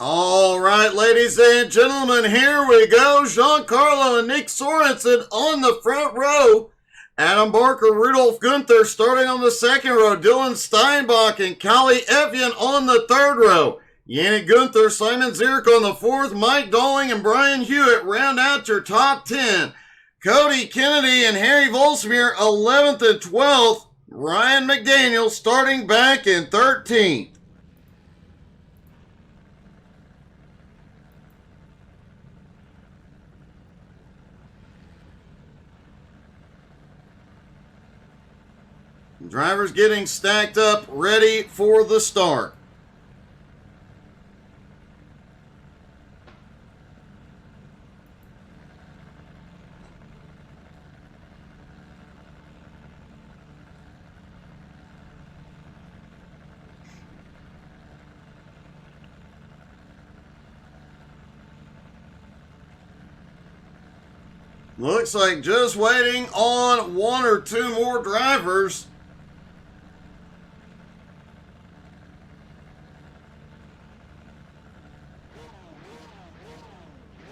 All right, ladies and gentlemen, here we go. Giancarlo and Nick Sorensen on the front row. Adam Barker, Rudolf Gunther starting on the second row. Dylan Steinbach and Kali Evian on the third row. Yannick Gunther, Simon Zierk on the fourth. Mike Dolling and Brian Hewitt round out your top 10. Cody Kennedy and Harry Volsmere 11th and 12th. Ryan McDaniel starting back in 13th. Drivers getting stacked up, ready for the start. Looks like just waiting on one or two more drivers.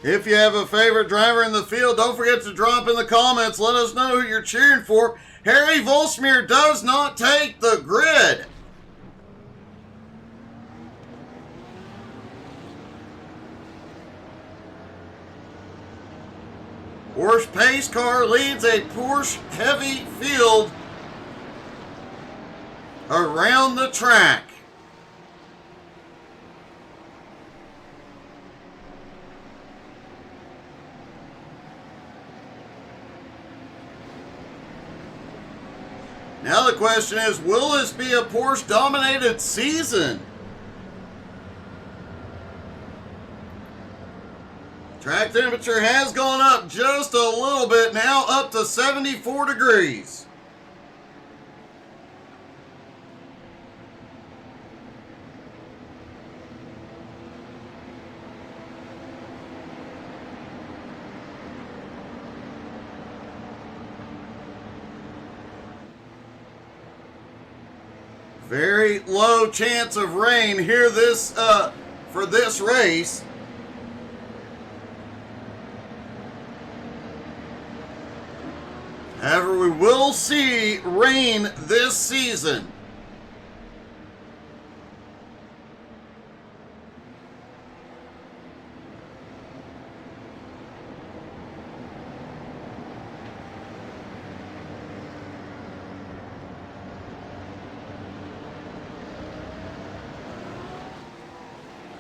If you have a favorite driver in the field, don't forget to drop in the comments. Let us know who you're cheering for. Harry Volsmere does not take the grid. Porsche pace car leads a Porsche heavy field around the track. Now the question is, will this be a Porsche-dominated season? Track temperature has gone up just a little bit now, up to 74 degrees. Very low chance of rain here for this race. However, we will see rain this season.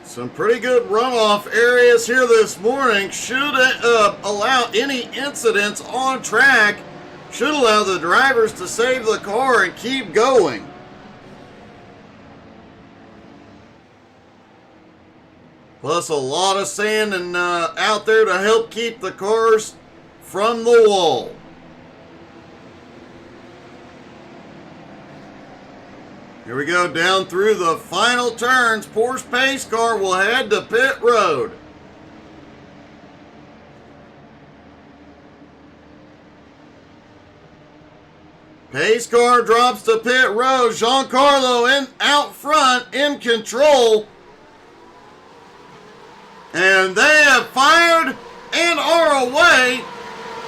Some pretty good runoff areas here this morning. Should allow any incidents on track. Should allow the drivers to save the car and keep going. Plus a lot of sand and out there to help keep the cars from the wall. Here we go down through the final turns. Porsche pace car will head to pit road. Pace car drops to pit road. Giancarlo out front in control. And they have fired and are away.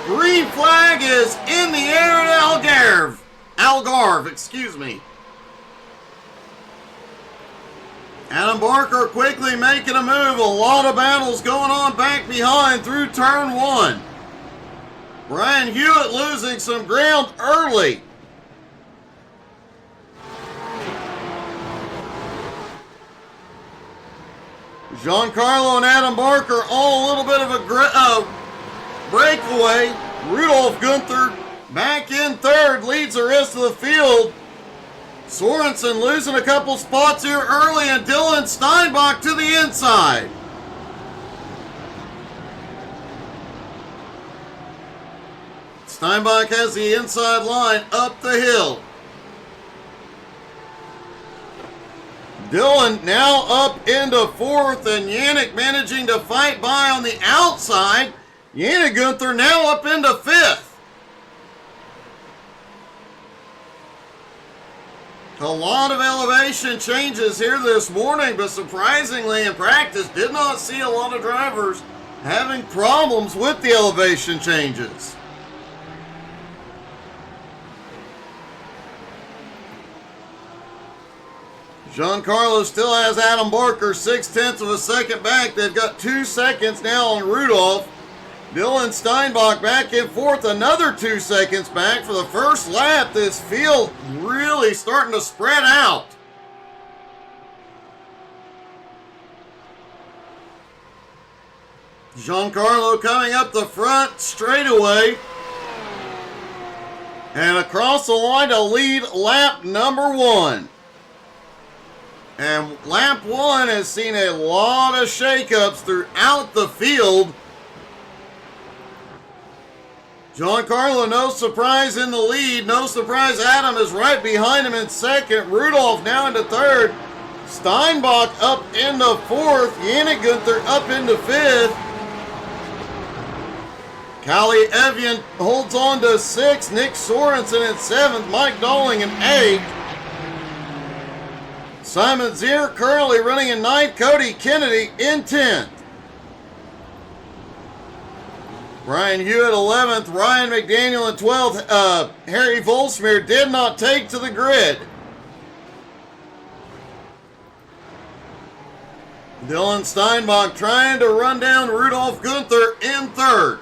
Green flag is in the air at Algarve, excuse me. Adam Barker quickly making a move. A lot of battles going on back behind through turn one. Brian Hewitt losing some ground early. Giancarlo and Adam Barker all a little bit of a breakaway. Rudolf Gunther back in third, leads the rest of the field. Sorensen losing a couple spots here early, and Dylan Steinbach to the inside. Steinbach has the inside line up the hill. Dylan now up into fourth, and Yannick managing to fight by on the outside. Yannick Gunther now up into fifth. A lot of elevation changes here this morning, but surprisingly in practice did not see a lot of drivers having problems with the elevation changes. Giancarlo still has Adam Barker 0.6 of a second back. They've got 2 seconds now on Rudolph. Dylan Steinbach back in fourth, another 2 seconds back for the first lap. This field really starting to spread out. Giancarlo coming up the front straightaway. And across the line to lead lap number 1. And lap 1 has seen a lot of shakeups throughout the field. Giancarlo, no surprise in the lead. No surprise, Adam is right behind him in second. Rudolph now into third. Steinbach up into fourth. Yannick Gunther up into fifth. Callie Evian holds on to sixth. Nick Sorensen in seventh. Mike Dolling in eighth. Simon Zier currently running in ninth. Cody Kennedy in 10th. Brian Hewitt 11th. Ryan McDaniel in 12th. Harry Volsmere did not take to the grid. Dylan Steinbach trying to run down Rudolph Gunther in third.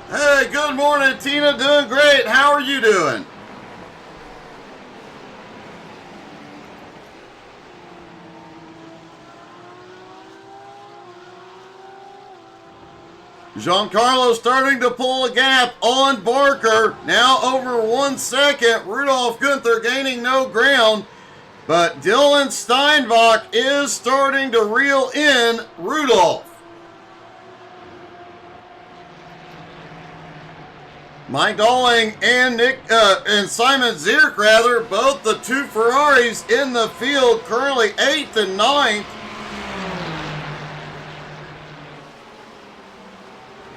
Hey, good morning, Tina. Doing great. How are you doing? Giancarlo starting to pull a gap on Barker. Now over 1 second. Rudolph Gunther gaining no ground. But Dylan Steinbach is starting to reel in Rudolph. Mike Dolling and Simon Zierk, both the two Ferraris in the field, currently 8th and 9th.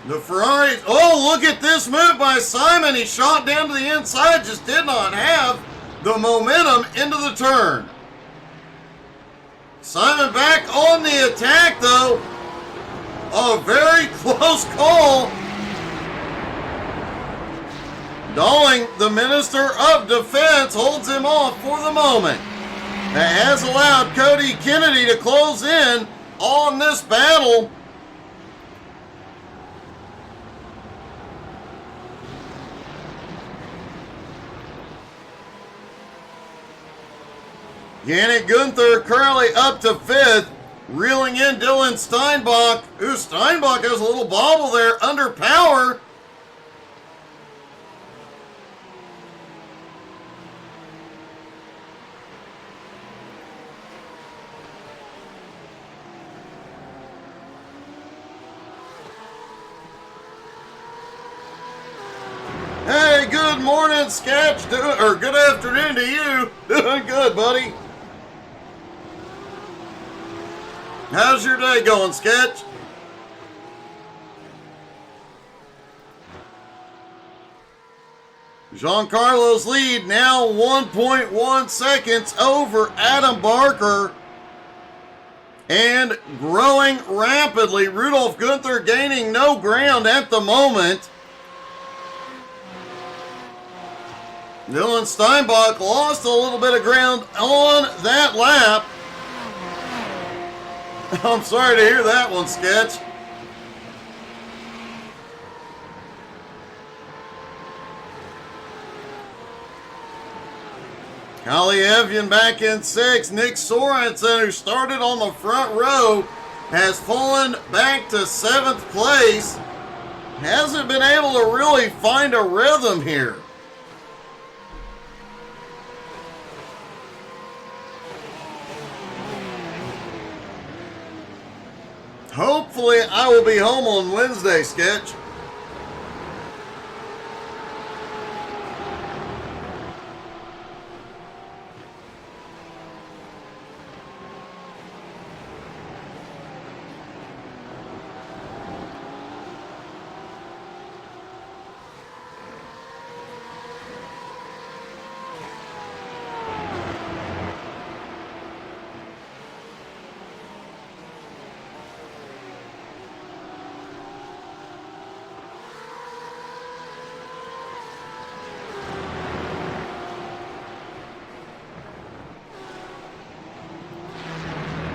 The Ferraris, oh, look at this move by Simon. He shot down to the inside, just did not have the momentum into the turn. Simon back on the attack, though. A very close call. Dolling, the Minister of Defense, holds him off for the moment. That has allowed Cody Kennedy to close in on this battle. Yannick Gunther currently up to 5th, reeling in Dylan Steinbach. Ooh, Steinbach has a little bobble there, under power. Hey, good morning, Sketch. Or good afternoon to you. Doing good, buddy. How's your day going, Sketch? Giancarlo's lead now 1.1 seconds over Adam Barker. And growing rapidly. Rudolph Gunther gaining no ground at the moment. Dylan Steinbach lost a little bit of ground on that lap. I'm sorry to hear that one, Sketch. Callie Evian back in 6th. Nick Sorensen, who started on the front row, has fallen back to 7th place. Hasn't been able to really find a rhythm here. Hopefully, I will be home on Wednesday, Sketch.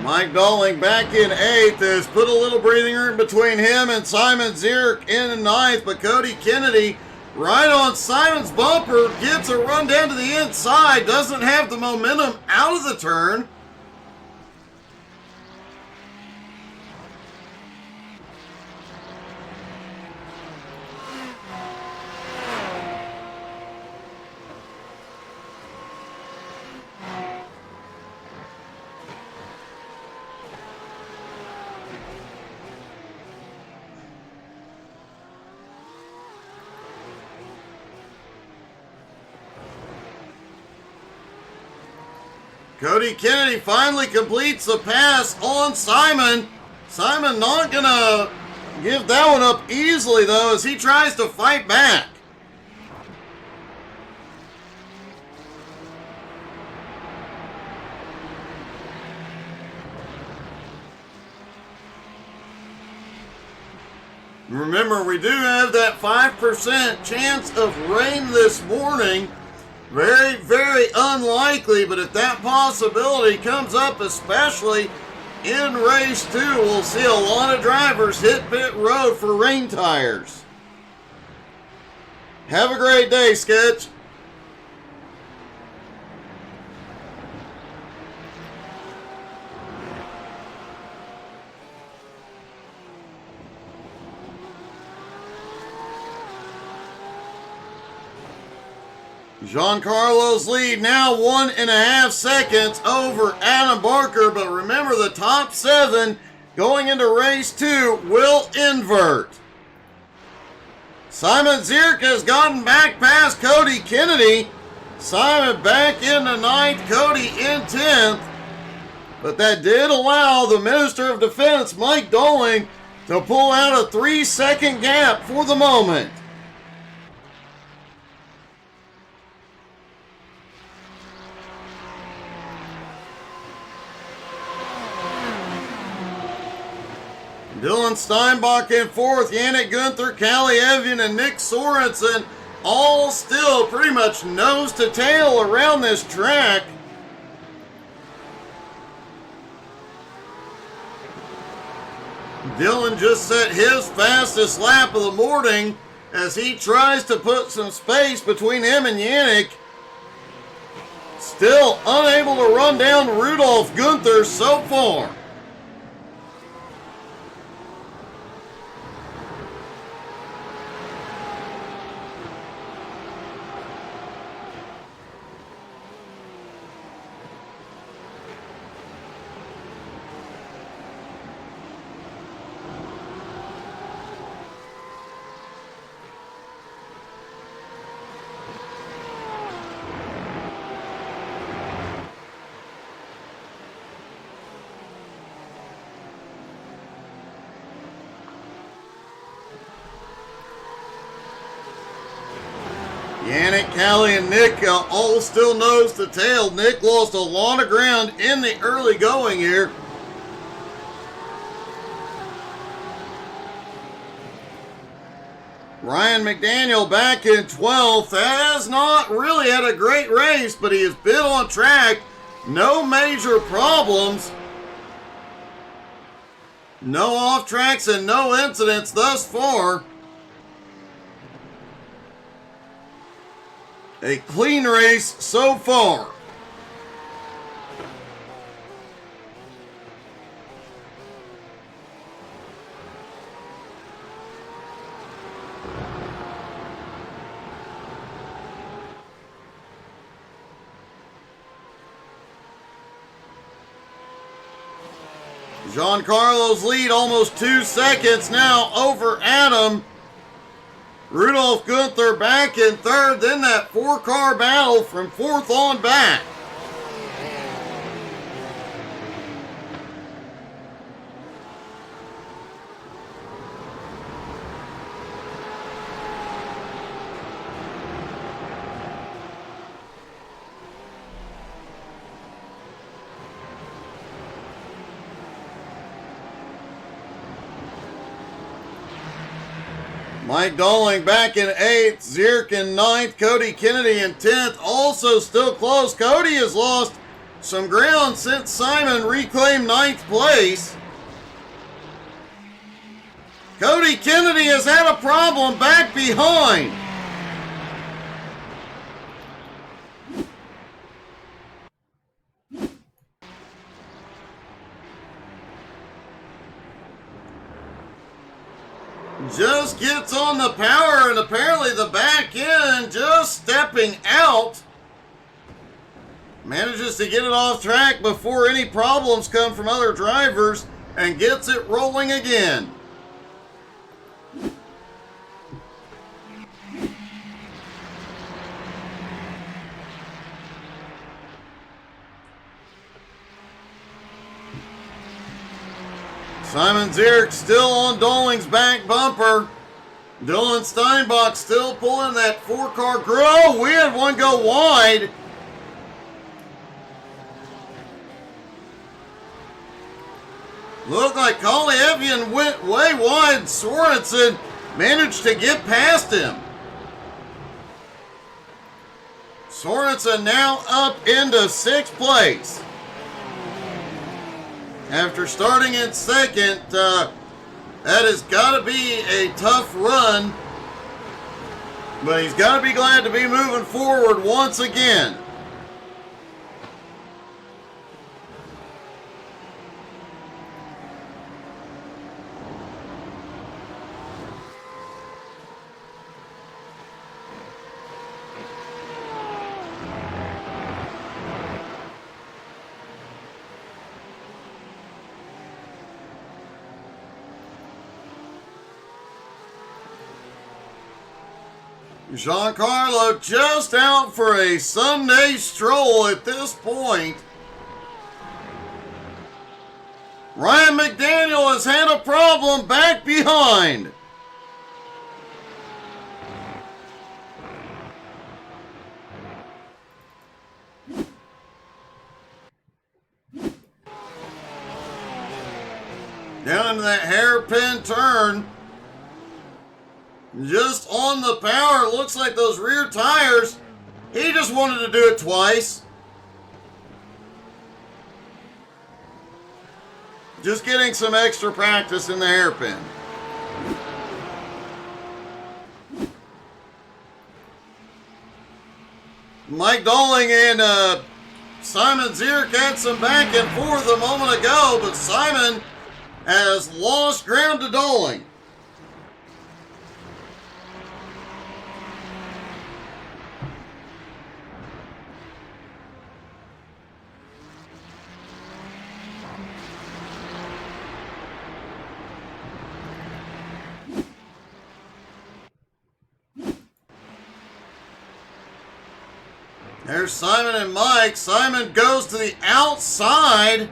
Mike Dolling back in 8th has put a little breathing room between him and Simon Zierk in 9th, but Cody Kennedy right on Simon's bumper gets a run down to the inside, doesn't have the momentum out of the turn. Cody Kennedy finally completes the pass on Simon. Simon not going to give that one up easily, though, as he tries to fight back. Remember, we do have that 5% chance of rain this morning. Very, very unlikely, but if that possibility comes up, especially in race 2, we'll see a lot of drivers hit pit road for rain tires. Have a great day, Sketch. Giancarlo's lead now 1.5 seconds over Adam Barker, but remember the top 7 going into race 2 will invert. Simon Zierk has gotten back past Cody Kennedy. Simon back into 9th, Cody in 10th. But that did allow the Minister of Defense, Mike Dolling, to pull out a 3-second gap for the moment. Dylan Steinbach in 4th, Yannick Gunther, Callie Evian, and Nick Sorensen all still pretty much nose to tail around this track. Dylan just set his fastest lap of the morning as he tries to put some space between him and Yannick. Still unable to run down Rudolph Gunther so far. Yannick, Callie, and Nick all still nose to tail. Nick lost a lot of ground in the early going here. Ryan McDaniel back in 12th. Has not really had a great race, but he has been on track. No major problems. No off tracks and no incidents thus far. A clean race so far. Giancarlo's lead almost 2 seconds now over Adam. Rudolph Gunther back in 3rd, then that 4-car battle from 4th on back. Mike Dolling back in 8th, Zierk in 9th, Cody Kennedy in 10th, also still close. Cody has lost some ground since Simon reclaimed 9th place. Cody Kennedy has had a problem back behind. Just gets on the power, and apparently the back end just stepping out. Manages to get it off track before any problems come from other drivers and gets it rolling again. Simon Zierk still on Doling's back bumper. Dylan Steinbach still pulling that 4-car group. Oh, we had one go wide. Looked like Collie Evian went way wide. Sorensen managed to get past him. Sorensen now up into 6th place. After starting in 2nd, that has got to be a tough run. But he's got to be glad to be moving forward once again. Giancarlo just out for a Sunday stroll at this point. Ryan McDaniel has had a problem back behind. Down into that hairpin turn. Just on the power, it looks like those rear tires, he just wanted to do it twice. Just getting some extra practice in the hairpin. Mike Doling and Simon Zierk had some back and forth a moment ago, but Simon has lost ground to Doling. There's Simon and Mike. Simon goes to the outside.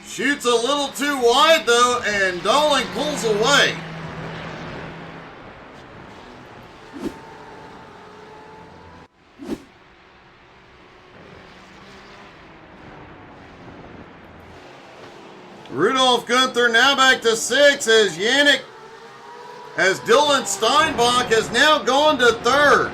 Shoots a little too wide though, and Doling pulls away. Rudolph Gunther now back to 6 as Dylan Steinbach has now gone to 3rd.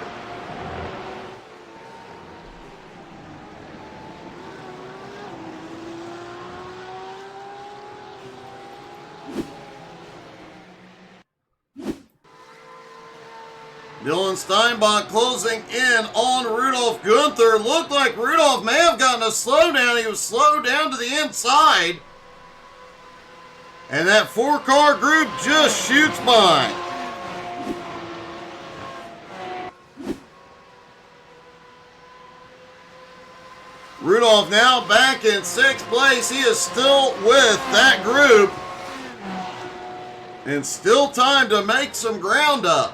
Dylan Steinbach closing in on Rudolph Gunther. Looked like Rudolph may have gotten a slowdown. He was slowed down to the inside. And that 4-car group just shoots by. Rudolph now back in 6th place. He is still with that group. And still time to make some ground up.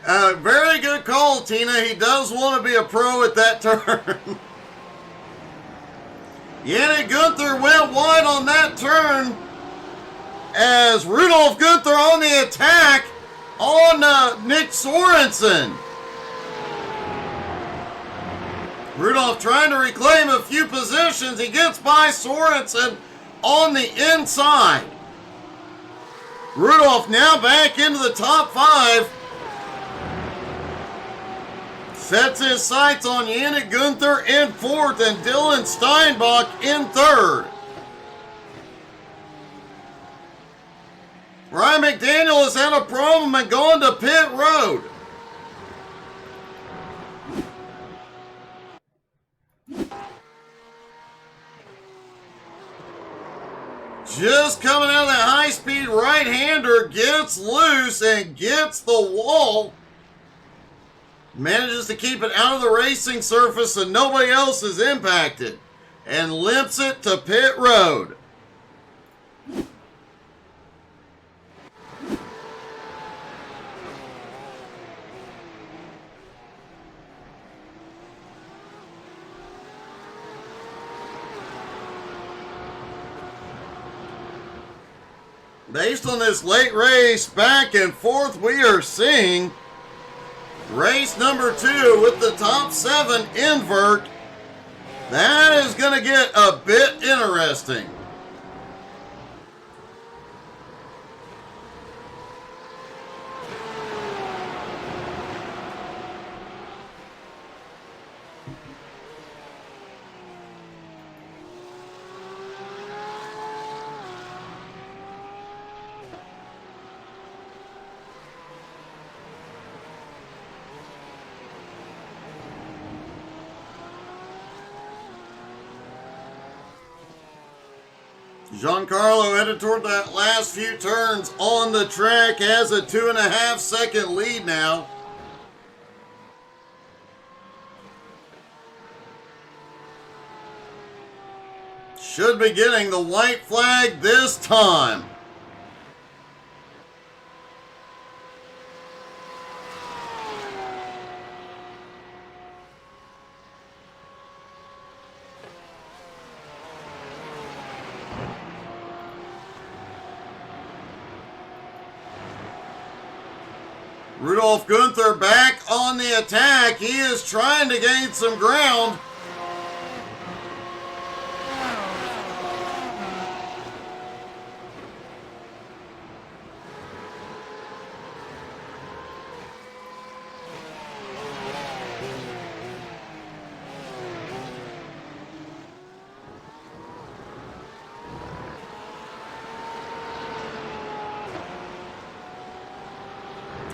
Very good call, Tina. He does want to be a pro at that turn. Yannick Gunther went wide on that turn as Rudolf Gunther on the attack on Nick Sorensen. Rudolph trying to reclaim a few positions. He gets by Sorensen on the inside. Rudolph now back into the top 5. Sets his sights on Yannick Gunther in 4th and Dylan Steinbach in 3rd. Ryan McDaniel has had a problem and gone to pit road. Just coming out of that high-speed right-hander, gets loose and gets the wall. Manages to keep it out of the racing surface so nobody else is impacted. And limps it to pit road. Based on this late race back and forth, we are seeing race number 2 with the top 7 invert. That is going to get a bit interesting. Giancarlo headed toward that last few turns on the track, has a 2.5 second lead now. Should be getting the white flag this time. Rudolf Gunther back on the attack. He is trying to gain some ground.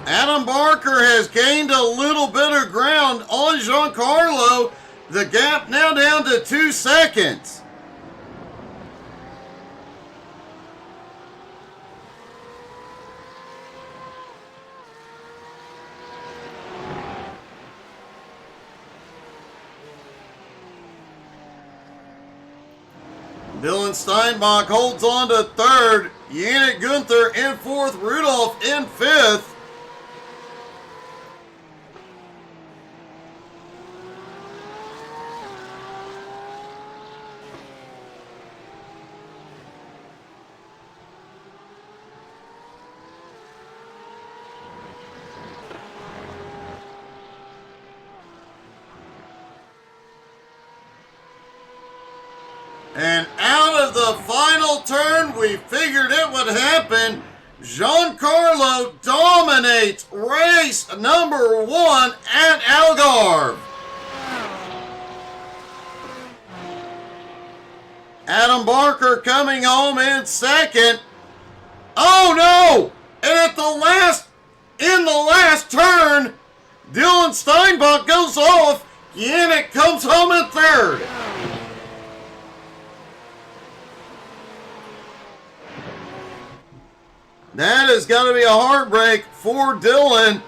Adam Barker has gained a little bit of ground on Giancarlo. The gap now down to 2 seconds. Dylan Steinbach holds on to 3rd. Yannick Gunther in 4th. Rudolph in 5th. And out of the final turn, we figured it would happen. Giancarlo dominates race number 1 at Algarve. Adam Barker coming home in 2nd. Oh no! And in the last turn, Dylan Steinbach goes off. Yannick comes home in 3rd. That has got to be a heartbreak for Dylan.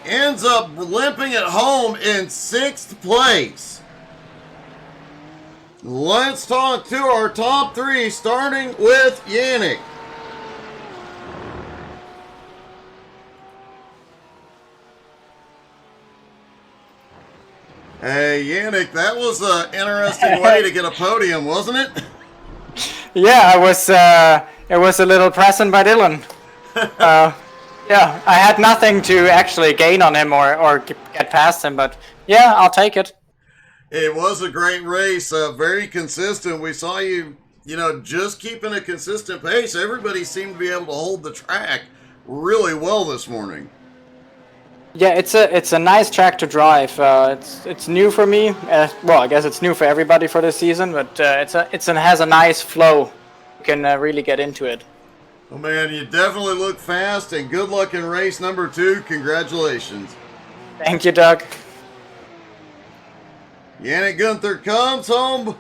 Ends up limping it home in 6th place. Let's talk to our top 3, starting with Yannick. Hey, Yannick, that was an interesting way to get a podium, wasn't it? Yeah, it was a little present by Dylan. Yeah, I had nothing to actually gain on him or get past him, but yeah, I'll take it. It was a great race, very consistent. We saw you, just keeping a consistent pace. Everybody seemed to be able to hold the track really well this morning. Yeah, it's a nice track to drive. It's new for me. Well, I guess it's new for everybody for this season, but it has a nice flow. You can really get into it. Well, man, you definitely look fast, and good luck in race number 2. Congratulations. Thank you, Doug. Yannick Gunther comes home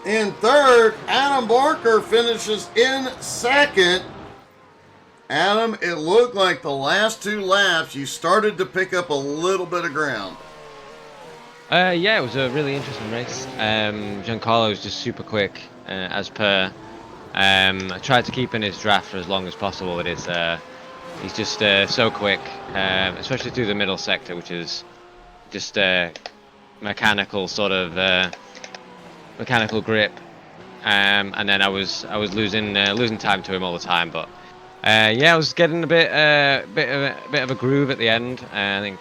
in third. Adam Barker finishes in second. Adam, it looked like the last 2 laps you started to pick up a little bit of ground. Yeah, it was a really interesting race. Giancarlo was just super quick, as per. I tried to keep in his draft for as long as possible. He's just so quick, especially through the middle sector, which is just mechanical sort of mechanical grip. And then I was losing time to him all the time, but yeah, I was getting a bit of a groove at the end. I think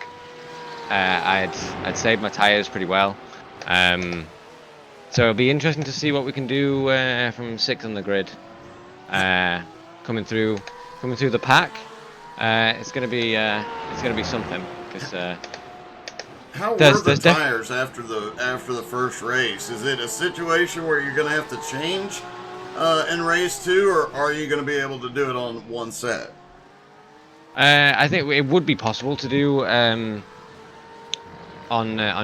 I'd saved my tires pretty well. So it'll be interesting to see what we can do from 6th on the grid, coming through the pack. It's gonna be something. Cause, how were the tires after the first race? Is it a situation where you're gonna have to change in race 2, or are you gonna be able to do it on one set? I think it would be possible to do on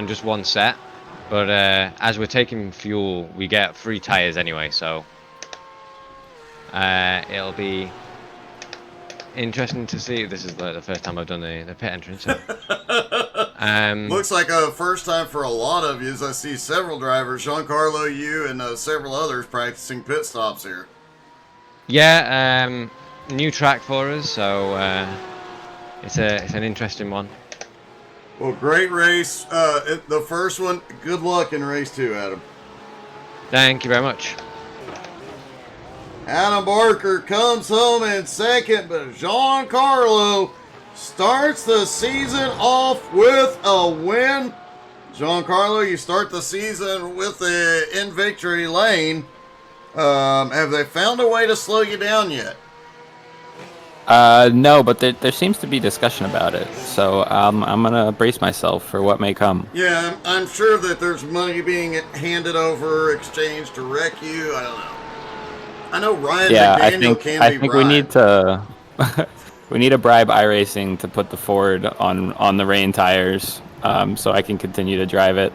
just one set. But as we're taking fuel, we get free tires anyway, so it'll be interesting to see. This is the first time I've done the pit entrance. So. Looks like a first time for a lot of you, as I see several drivers, Giancarlo, you, and several others practicing pit stops here. Yeah, new track for us, so it's an interesting one. Well, great race. The first one. Good luck in race 2, Adam. Thank you very much. Adam Barker comes home in second, but Giancarlo starts the season off with a win. Giancarlo, you start the season with in victory lane. Have they found a way to slow you down yet? No, but there seems to be discussion about it, so I'm gonna brace myself for what may come. Yeah, I'm sure that there's money being handed over, exchanged to wreck you. I don't know. I know Ryan McDaniel can be I think bribed. we need to we need to bribe iRacing to put the Ford on the rain tires, so I can continue to drive it.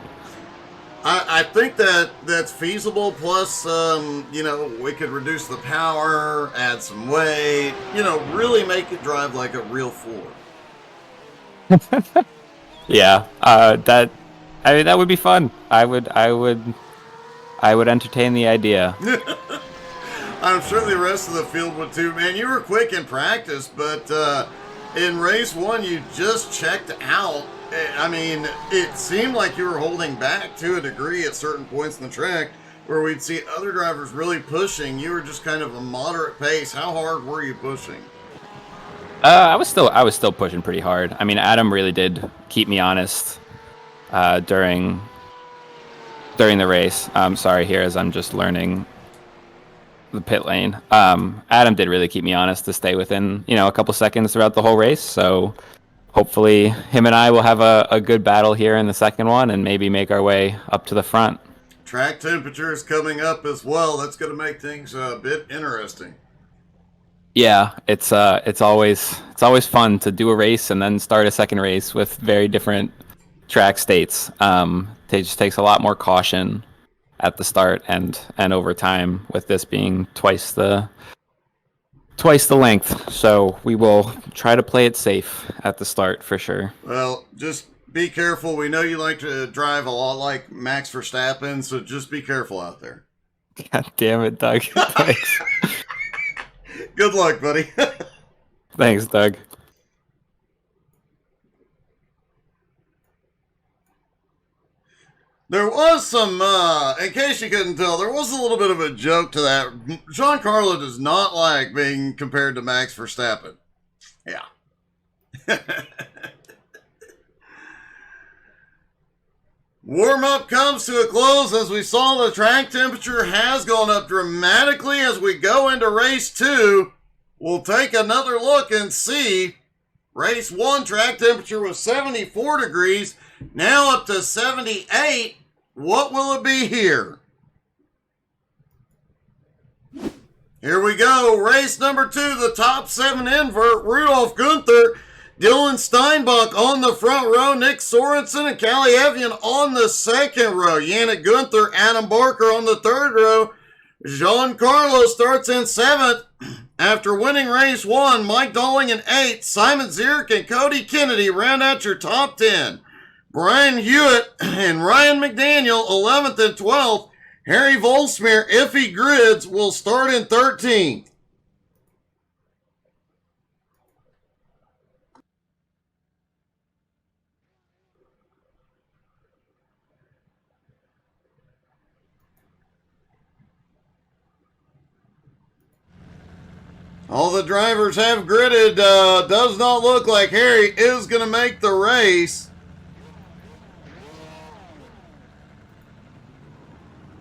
I think that's feasible. Plus, we could reduce the power, add some weight, really make it drive like a real Ford. Yeah, that would be fun. I would entertain the idea. I'm sure the rest of the field would too. Man, you were quick in practice, but in race 1, you just checked out. I mean, it seemed like you were holding back to a degree at certain points in the track where we'd see other drivers really pushing. You were just kind of a moderate pace. How hard were you pushing? I was still pushing pretty hard. I mean, Adam really did keep me honest during the race. I'm sorry here as I'm just learning the pit lane. Adam did really keep me honest to stay within a couple seconds throughout the whole race. So hopefully him and I will have a good battle here in the second one and maybe make our way up to the front. Track temperature is coming up as well. That's going to make things a bit interesting. Yeah, it's always fun to do a race and then start a second race with very different track states. It just takes a lot more caution at the start and over time, with this being twice the length. So we will try to play it safe at the start for sure. Well, just be careful. We know you like to drive a lot like Max Verstappen, so just be careful out there. God damn it, Doug. Thanks. Good luck, buddy. Thanks, Doug. There was some, in case you couldn't tell, there was a little bit of a joke to that. Giancarlo does not like being compared to Max Verstappen. Yeah. Warm-up comes to a close. As we saw, the track temperature has gone up dramatically as we go into race 2. We'll take another look and see. Race 1 track temperature was 74 degrees, now up to 78. What will it be here? Here we go. Race number 2, the top 7 invert. Rudolf Gunther, Dylan Steinbach on the front row, Nick Sorensen and Callie Evian on the second row. Yannick Gunther, Adam Barker on the third row. Giancarlo starts in 7th. After winning race 1, Mike Dolling in 8th. Simon Zierk and Cody Kennedy round out your top 10. Brian Hewitt and Ryan McDaniel 11th and 12th. Harry Volsmere, Iffy Grids will start in 13th. All the drivers have gridded. Does not look like Harry is going to make the race.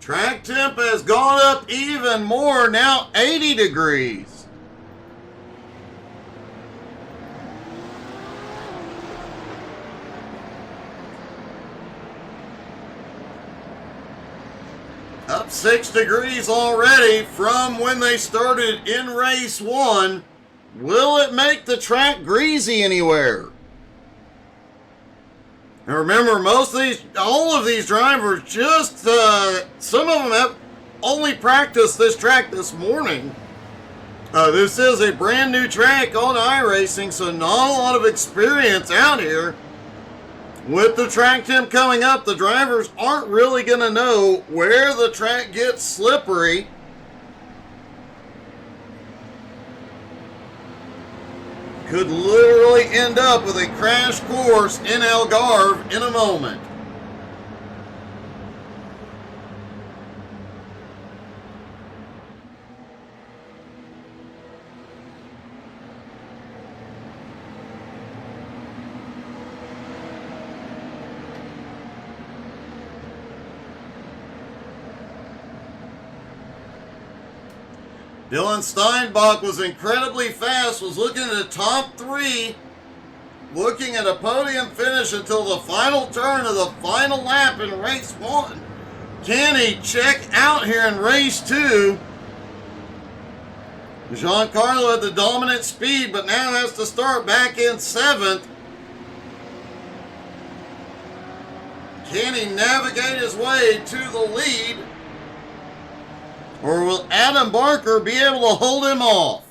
Track temp has gone up even more, now 80 degrees. Up 6 degrees already from when they started in race 1. Will it make the track greasy anywhere? And remember, all of these drivers some of them have only practiced this track this morning. This is a brand new track on iRacing, so not a lot of experience out here. With the track temp coming up, the drivers aren't really going to know where the track gets slippery. Could literally end up with a crash course in Algarve in a moment. Dylan Steinbach was incredibly fast, was looking at the top 3, looking at a podium finish until the final turn of the final lap in race 1. Can he check out here in race 2? Giancarlo had the dominant speed, but now has to start back in 7th. Can he navigate his way to the lead? Or will Adam Barker be able to hold him off?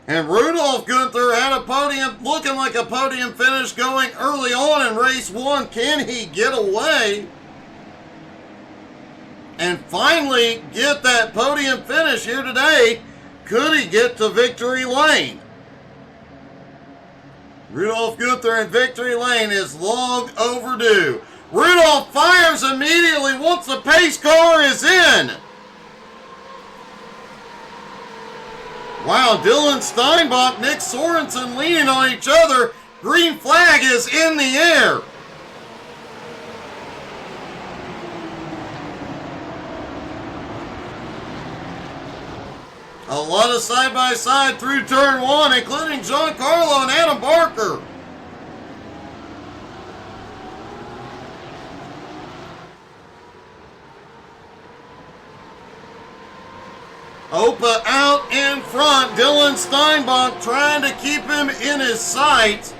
And Rudolf Gunther had a podium, looking like a podium finish going early on in race 1. Can he get away and finally get that podium finish here today? Could he get to victory lane? Rudolf Gunther in victory lane is long overdue. Rudolph fires immediately once the pace car is in. Wow, Dylan Steinbach, Nick Sorensen leaning on each other. Green flag is in the air. A lot of side-by-side through turn 1, including Giancarlo and Adam Barker. Opa out in front. Dylan Steinbach trying to keep him in his sights.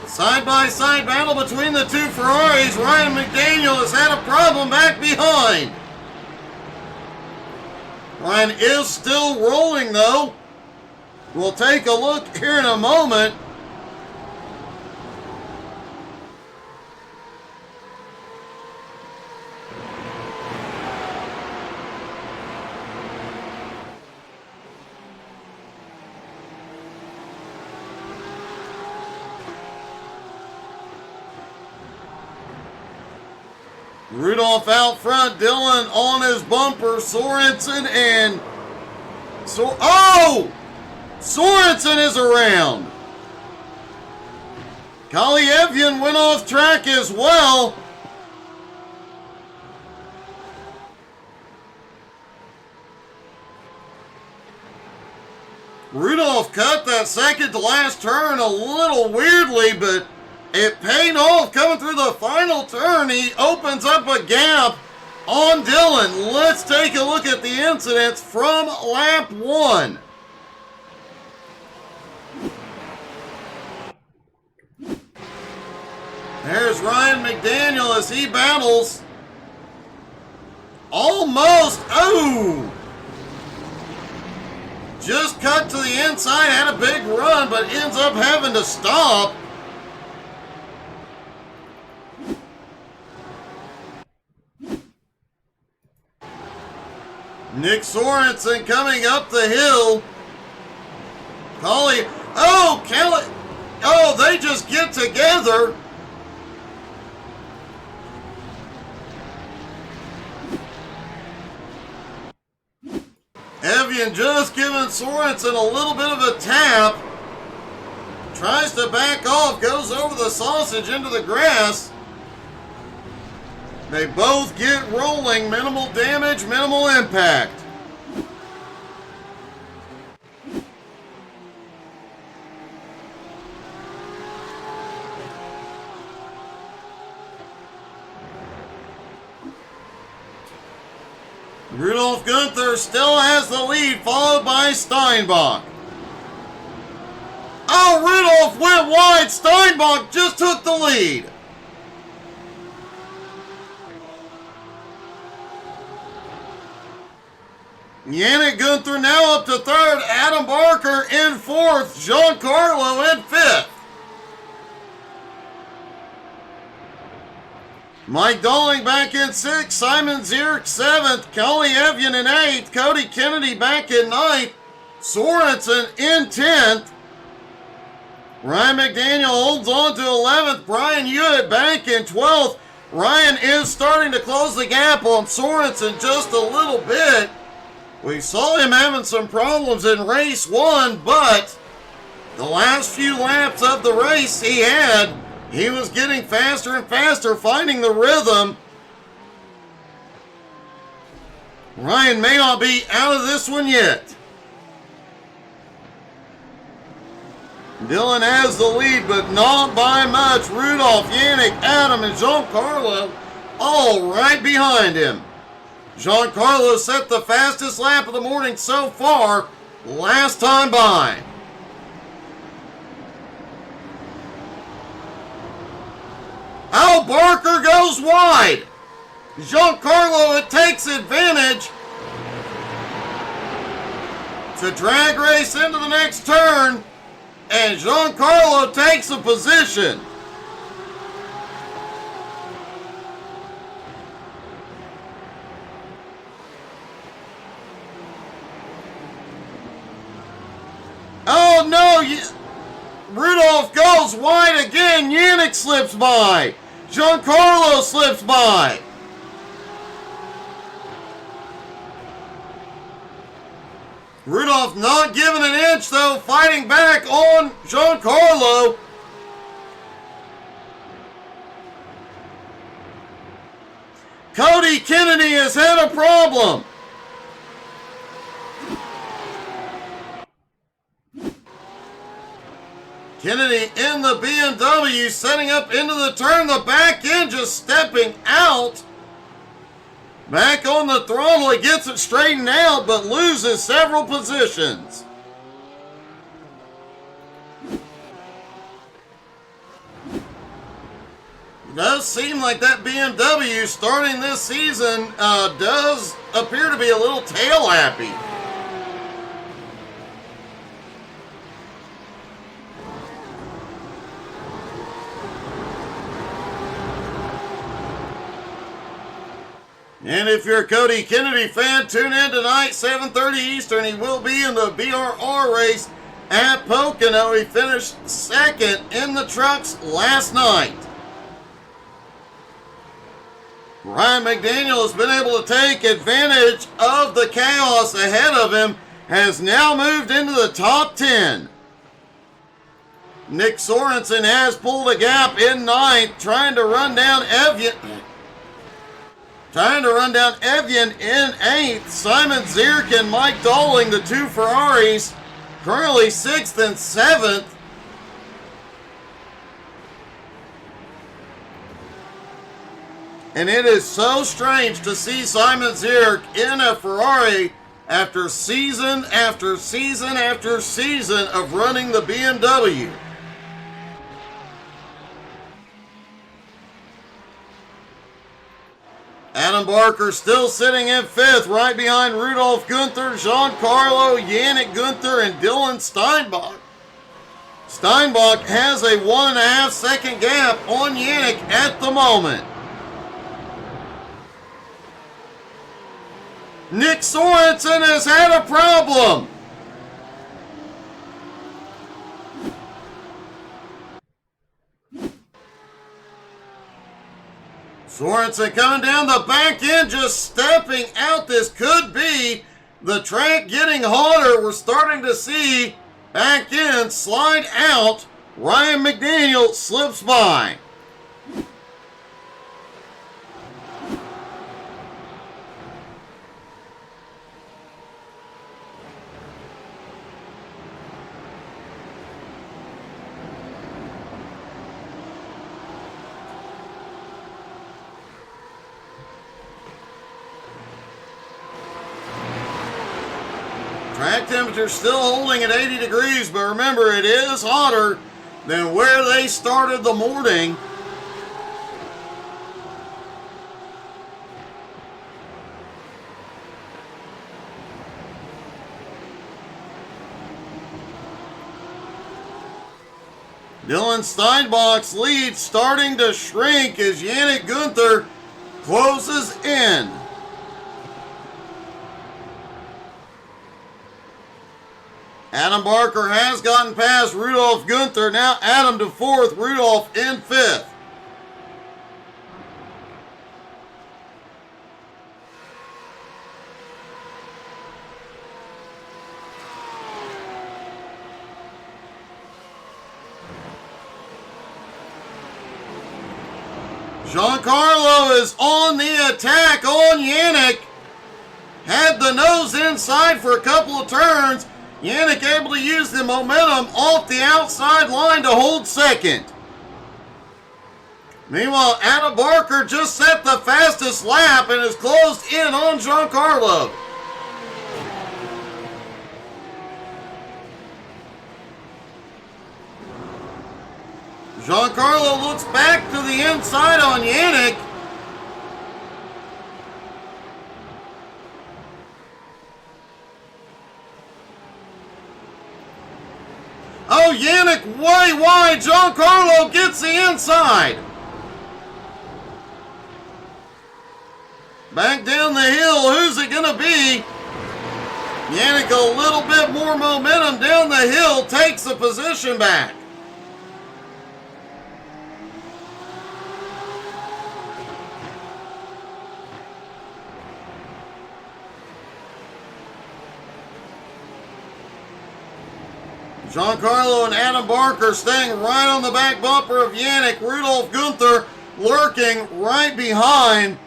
Side-by-side battle between the two Ferraris. Ryan McDaniel has had a problem back behind. Ryan is still rolling though. We'll take a look here in a moment. Rudolph out front, Dylan on his bumper, Sorensen and... Sorensen is around! Kalievian went off track as well. Rudolph cut that second to last turn a little weirdly, but it paid off coming through the final turn. He opens up a gap on Dylan. Let's take a look at the incidents from lap 1. There's Ryan McDaniel as he battles. Almost. Oh! Just cut to the inside, had a big run, but ends up having to stop. Nick Sorensen coming up the hill. Kelly. Oh, they just get together. Evian just giving Sorensen a little bit of a tap. Tries to back off, goes over the sausage into the grass. They both get rolling, minimal damage, minimal impact. Rudolf Gunther still has the lead, followed by Steinbach. Oh, Rudolf went wide. Steinbach just took the lead. Yannick Gunther now up to third. Adam Barker in fourth. Giancarlo in fifth. Mike Dolling back in sixth. Simon Zierk seventh. Kelly Evian in eighth. Cody Kennedy back in ninth. Sorensen in 10th. Ryan McDaniel holds on to 11th. Brian Hewitt back in 12th. Ryan is starting to close the gap on Sorensen just a little bit. We saw him having some problems in race 1, but the last few laps of the race he was getting faster and faster, finding the rhythm. Ryan may not be out of this one yet. Dylan has the lead, but not by much. Rudolph, Yannick, Adam, and Giancarlo all right behind him. Giancarlo set the fastest lap of the morning so far, last time by. Al Barker goes wide. Giancarlo takes advantage to drag race into the next turn, and Giancarlo takes a position. Oh no, Rudolph goes wide again. Yannick slips by. Giancarlo slips by. Rudolph not giving an inch though, fighting back on Giancarlo. Cody Kennedy has had a problem. Kennedy in the BMW, setting up into the turn. The back end just stepping out. Back on the throttle, he gets it straightened out, but loses several positions. It does seem like that BMW starting this season does appear to be a little tail happy. And if you're a Cody Kennedy fan, tune in tonight, 7:30 Eastern. He will be in the BRR race at Pocono. He finished second in the trucks last night. Ryan McDaniel has been able to take advantage of the chaos ahead of him, has now moved into the top 10. Nick Sorensen has pulled a gap in 9th, trying to run down Evian in 8th. Simon Zierk and Mike Dolling, the two Ferraris, currently 6th and 7th. And it is so strange to see Simon Zierk in a Ferrari after season after season after season of running the BMW. Adam Barker still sitting in 5th, right behind Rudolf Gunther, Giancarlo, Yannick Gunther, and Dylan Steinbach. Steinbach has a 1.5 second gap on Yannick at the moment. Nick Sorensen has had a problem. Sorensen coming down the back end, just stepping out. This could be the track getting hotter. We're starting to see back end slide out. Ryan McDaniel slips by. Track temperature still holding at 80 degrees, but remember, it is hotter than where they started the morning. Dylan Steinbach's lead starting to shrink as Yannick Gunther closes in. Adam Barker has gotten past Rudolf Gunther. Now Adam to 4th, Rudolf in 5th. Giancarlo is on the attack on Yannick. Had the nose inside for a couple of turns. Yannick able to use the momentum off the outside line to hold second. Meanwhile, Adam Barker just set the fastest lap and is closed in on Giancarlo. Giancarlo looks back to the inside on Yannick. Oh, Yannick way wide. Giancarlo gets the inside. Back down the hill. Who's it going to be? Yannick a little bit more momentum down the hill. Takes the position back. Giancarlo and Adam Barker staying right on the back bumper of Yannick. Rudolf Gunther lurking right behind.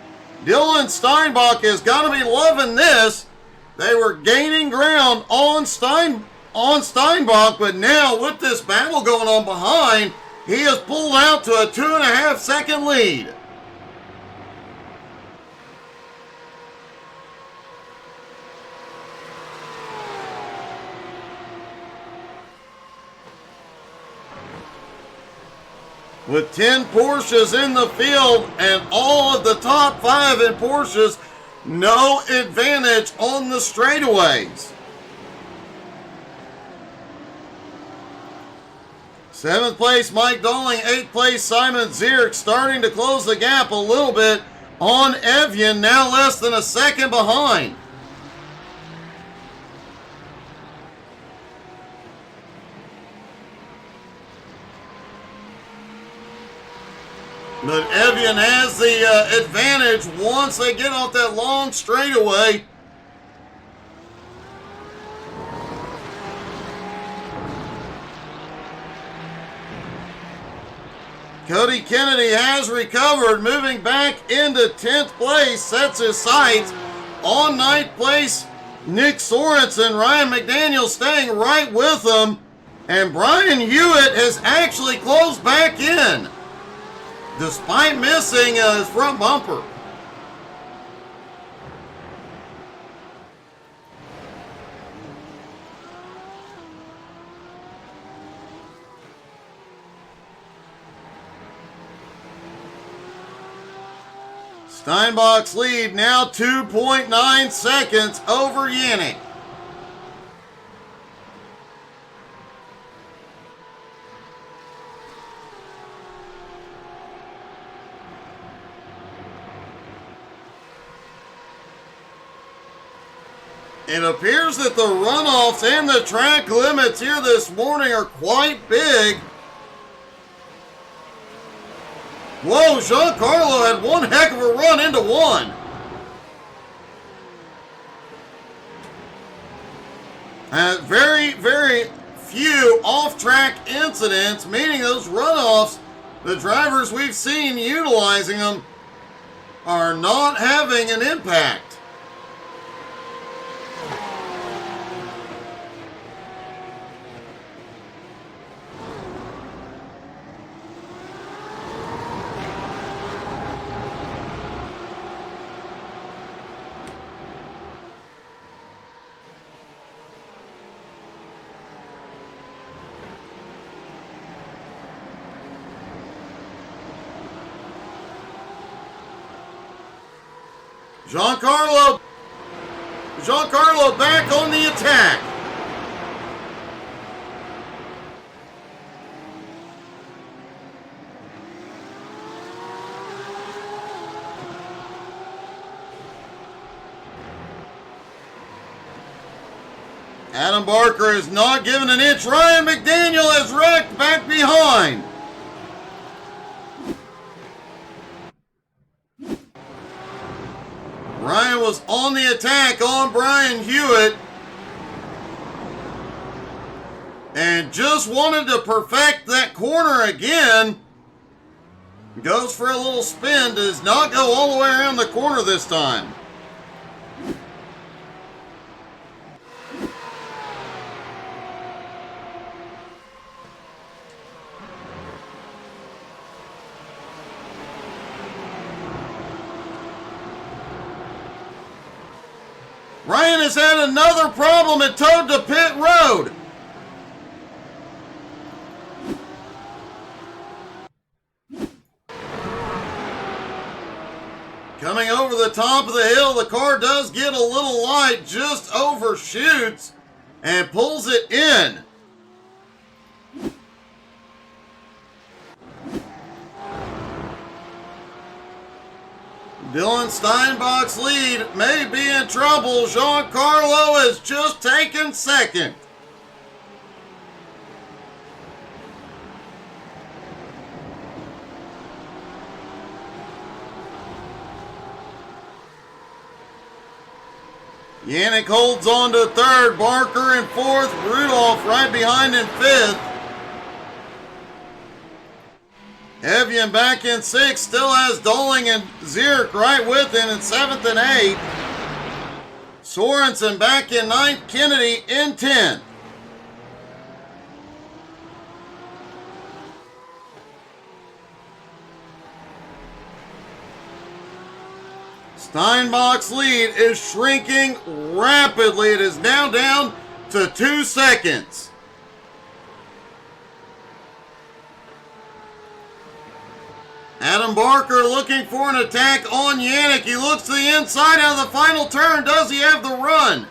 Dylan Steinbach has got to be loving this. They were gaining ground on Steinbach, but now with this battle going on behind, he has pulled out to a 2.5 second lead. With 10 Porsches in the field and all of the top 5 in Porsches, no advantage on the straightaways. 7th place, Mike Dolling. 8th place, Simon Zierk, starting to close the gap a little bit on Evian, now less than a second behind. But Evian has the advantage once they get off that long straightaway. Cody Kennedy has recovered, moving back into 10th place, sets his sights on 9th place. Nick Sorensen, Ryan McDaniel staying right with him, and Brian Hewitt has actually closed back in, despite missing his front bumper. Steinbach's lead now 2.9 seconds over Yannick. It appears that the runoffs and the track limits here this morning are quite big. Whoa, Giancarlo had one heck of a run into one. Very, very few off-track incidents, meaning those runoffs, the drivers we've seen utilizing them, are not having an impact. Giancarlo back on the attack. Adam Barker is not giving an inch. Ryan McDaniel has wrecked back behind. Ryan was on the attack on Brian Hewitt and just wanted to perfect that corner again. Goes for a little spin, does not go all the way around the corner this time. Ryan has had another problem and towed to pit road. Coming over the top of the hill, the car does get a little light, just overshoots and pulls it in. Dylan Steinbach's lead may be in trouble. Giancarlo has just taken second. Yannick holds on to third, Barker in fourth, Rudolph right behind in fifth. Evian back in sixth, still has Doling and Zierk right with him in seventh and eighth. Sorensen back in ninth, Kennedy in 10th. Steinbach's lead is shrinking rapidly. It is now down to 2 seconds. Adam Barker looking for an attack on Yannick. He looks to the inside out of the final turn. Does he have the run?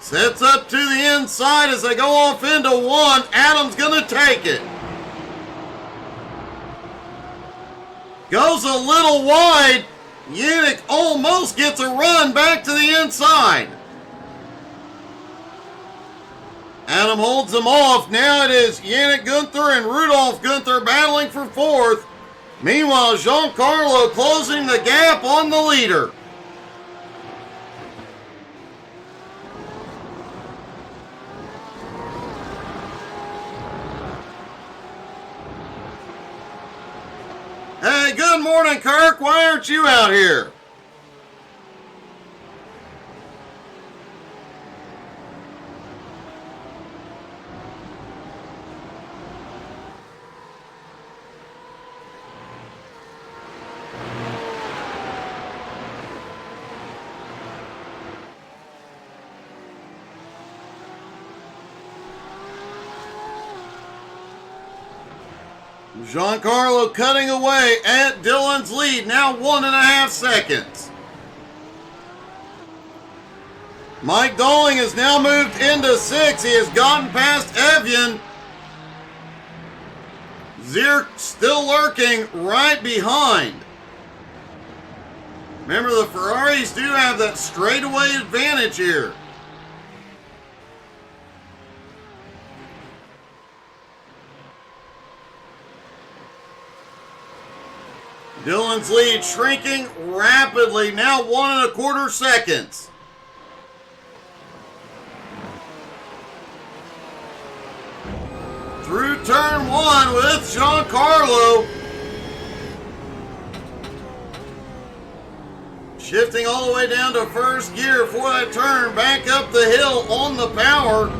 Sets up to the inside as they go off into one. Adam's going to take it. Goes a little wide. Yannick almost gets a run back to the inside. Adam holds them off. Now it is Yannick Gunther and Rudolf Gunther battling for fourth. Meanwhile, Giancarlo closing the gap on the leader. Hey, good morning, Kirk. Why aren't you out here? Giancarlo cutting away at Dylan's lead, now 1.5 seconds. Mike Dolling has now moved into 6. He has gotten past Evian. Zierk still lurking right behind. Remember, the Ferraris do have that straightaway advantage here. Dylan's lead shrinking rapidly, now 1.25 seconds. Through turn 1 with Giancarlo. Shifting all the way down to first gear for that turn, back up the hill on the power.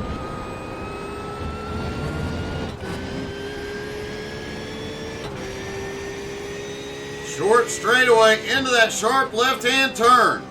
Short straightaway into that sharp left-hand turn.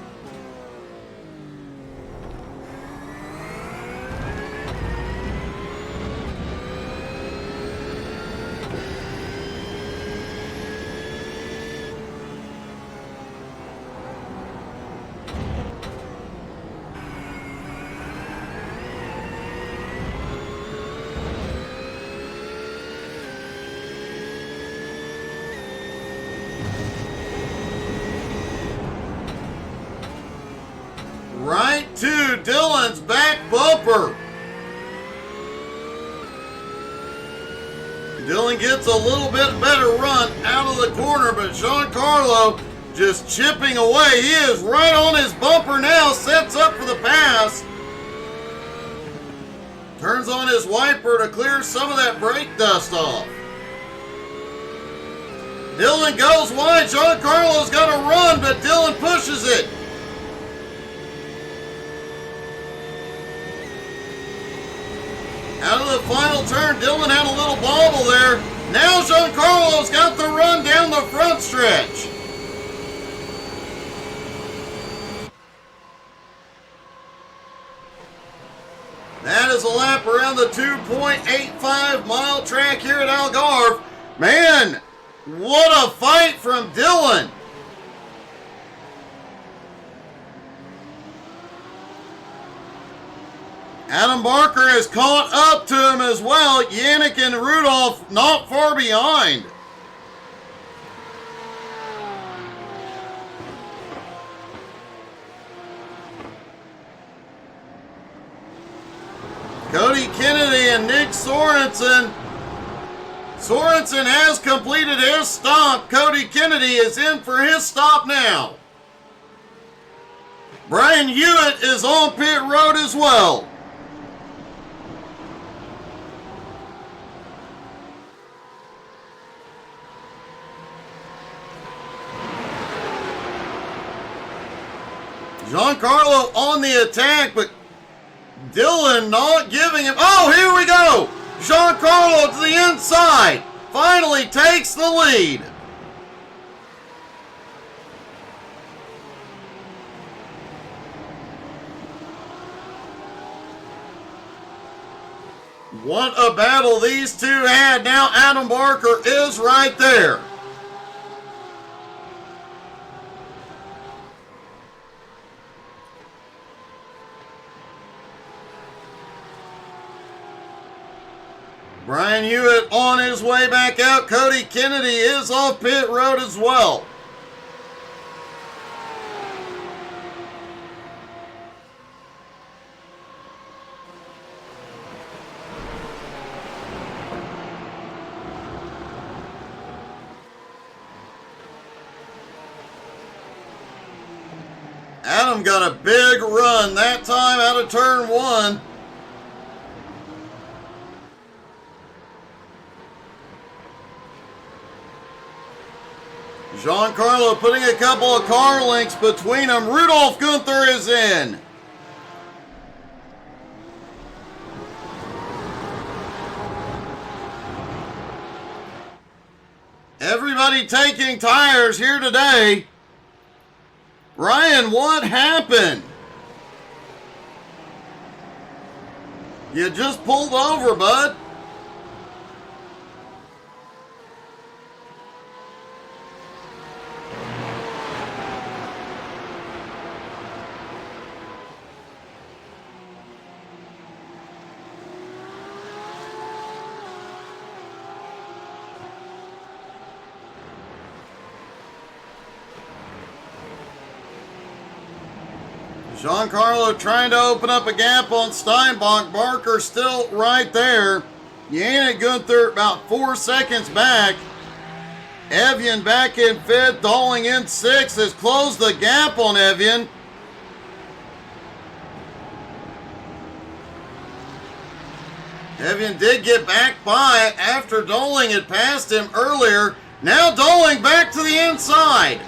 Right to Dylan's back bumper. Dylan gets a little bit better run out of the corner, but Giancarlo just chipping away. He is right on his bumper now, sets up for the pass. Turns on his wiper to clear some of that brake dust off. Dylan goes wide. Giancarlo's got to run, but Dylan pushes it. Out of the final turn, Dylan had a little bobble there. Now Giancarlo's got the run down the front stretch. That is a lap around the 2.85 mile track here at Algarve. Man, what a fight from Dylan. Adam Barker has caught up to him as well. Yannick and Rudolf not far behind. Cody Kennedy and Nick Sorensen. Sorensen has completed his stop. Cody Kennedy is in for his stop now. Brian Hewitt is on pit road as well. Giancarlo on the attack, but Dylan not giving him. Oh, here we go. Giancarlo to the inside. Finally takes the lead. What a battle these two had. Now Adam Barker is right there. Brian Hewitt on his way back out. Cody Kennedy is off pit road as well. Adam got a big run that time out of turn 1. Giancarlo putting a couple of car links between them. Rudolf Gunther is in. Everybody taking tires here today. Ryan, what happened? You just pulled over, bud. Giancarlo trying to open up a gap on Steinbach. Barker still right there. Yannick Gunther about 4 seconds back. Evian back in 5th. Dolling in 6th has closed the gap on Evian. Evian did get back by after Dolling had passed him earlier. Now Dolling back to the inside.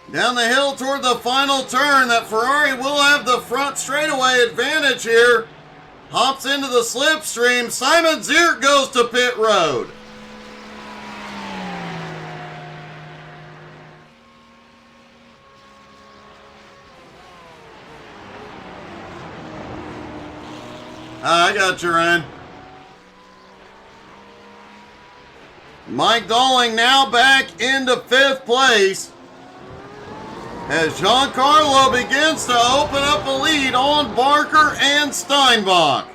Down the hill toward the final turn, that Ferrari will have the front straightaway advantage here. Hops into the slipstream. Simon Ziert goes to pit road. I got you, Ryan. Mike Dolling now back into 5th place, as Giancarlo begins to open up a lead on Barker and Steinbach.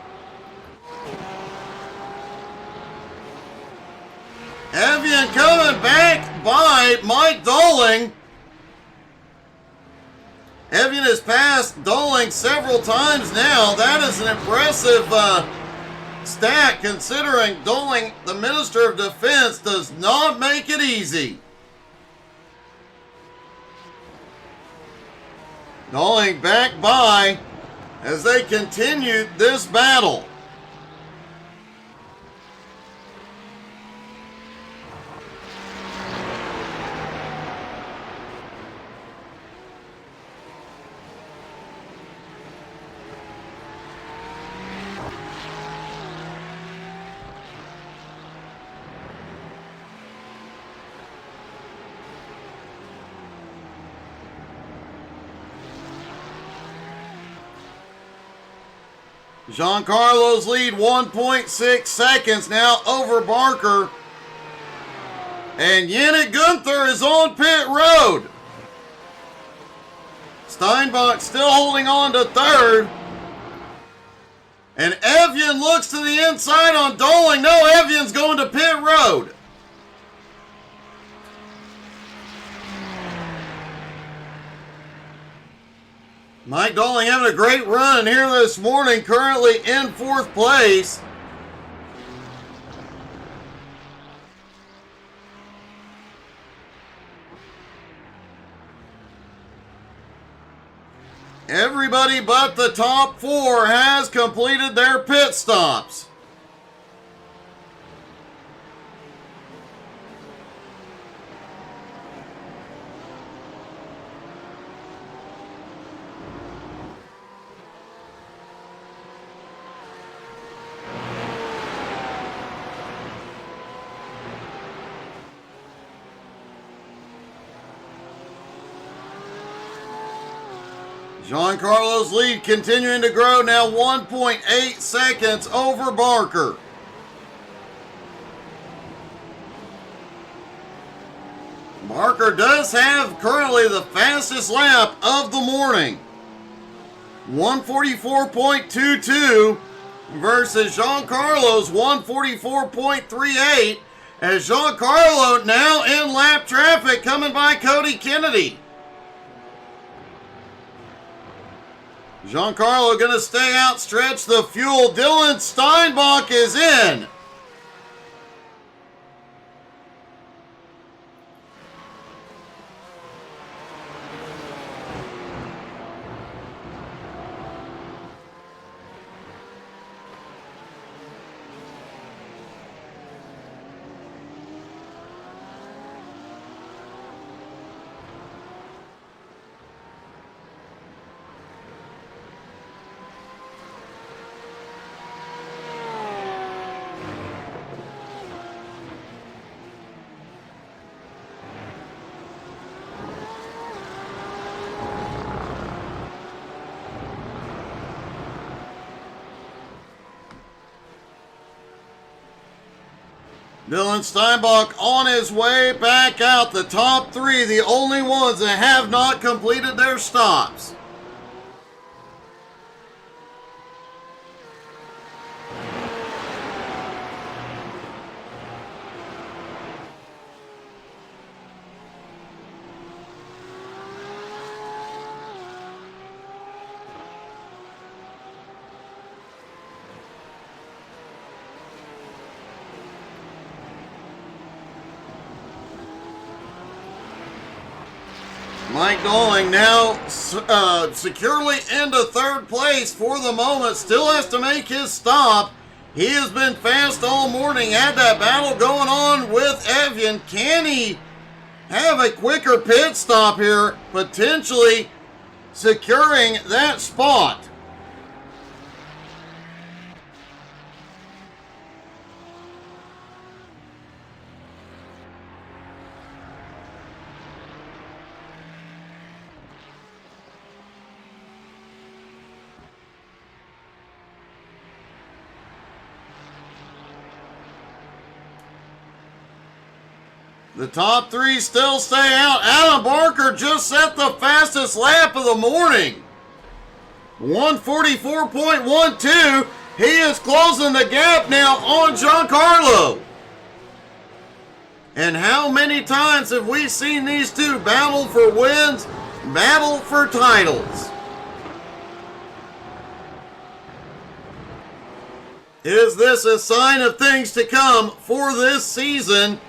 Evian coming back by Mike Dolling. Evian has passed Dolling several times now. That is an impressive stat, considering Dolling, the Minister of Defense, does not make it easy. Dolling back by as they continue this battle. Giancarlo's lead 1.6 seconds now over Barker. And Yannick Gunther is on pit road. Steinbach still holding on to 3rd. And Evian looks to the inside on Dolling. No, Evian's going to pit road. Mike Dolling having a great run here this morning, currently in 4th place. Everybody but the top 4 has completed their pit stops. Giancarlo's lead continuing to grow, now 1.8 seconds over Barker. Barker does have currently the fastest lap of the morning. 144.22 versus Giancarlo's 144.38, as Giancarlo now in lap traffic coming by Cody Kennedy. Giancarlo going to stay out, stretch the fuel. Dylan Steinbach is in. Dylan Steinbach on his way back out. The top three, the only ones that have not completed their stops. Mike Doling now securely into third place for the moment. Still has to make his stop. He has been fast all morning. Had that battle going on with Evian. Can he have a quicker pit stop here? Potentially securing that spot. The top three still stay out. Adam Barker just set the fastest lap of the morning. 144.12. He is closing the gap now on Giancarlo. And how many times have we seen these two battle for wins, battle for titles? Is this a sign of things to come for this season?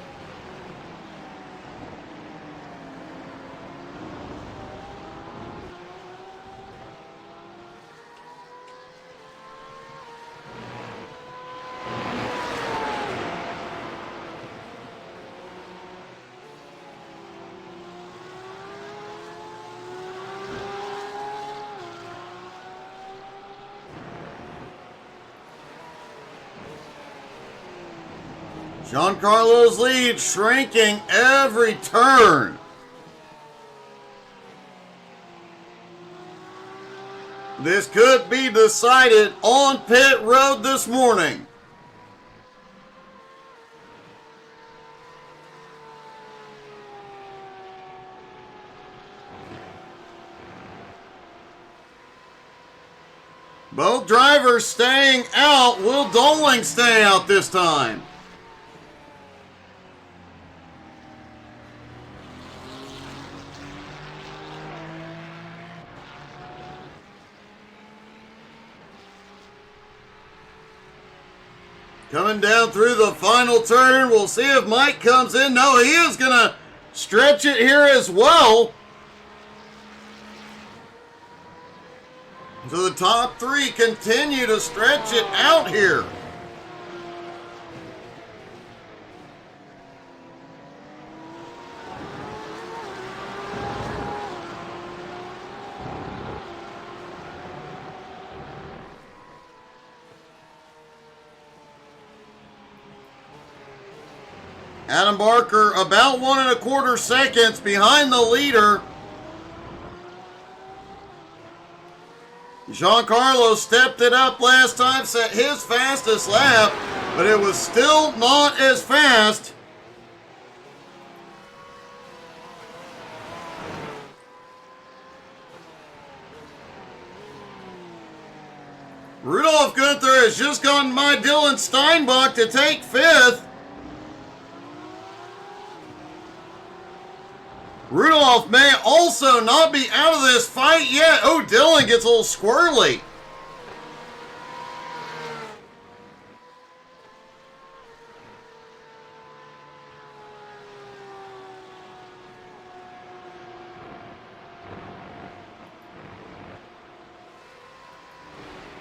Giancarlo's lead shrinking every turn. This could be decided on pit road this morning. Both drivers staying out. Will Doling stay out this time? Coming down through the final turn. We'll see if Mike comes in. No, he is going to stretch it here as well. So the top three continue to stretch it out here. Adam Barker about 1 1/4 seconds behind the leader. Giancarlo stepped it up last time, set his fastest lap, but it was still not as fast. Rudolf Gunther has just gotten by Dylan Steinbach to take 5th. Rudolph may also not be out of this fight yet. Oh, Dylan gets a little squirrely.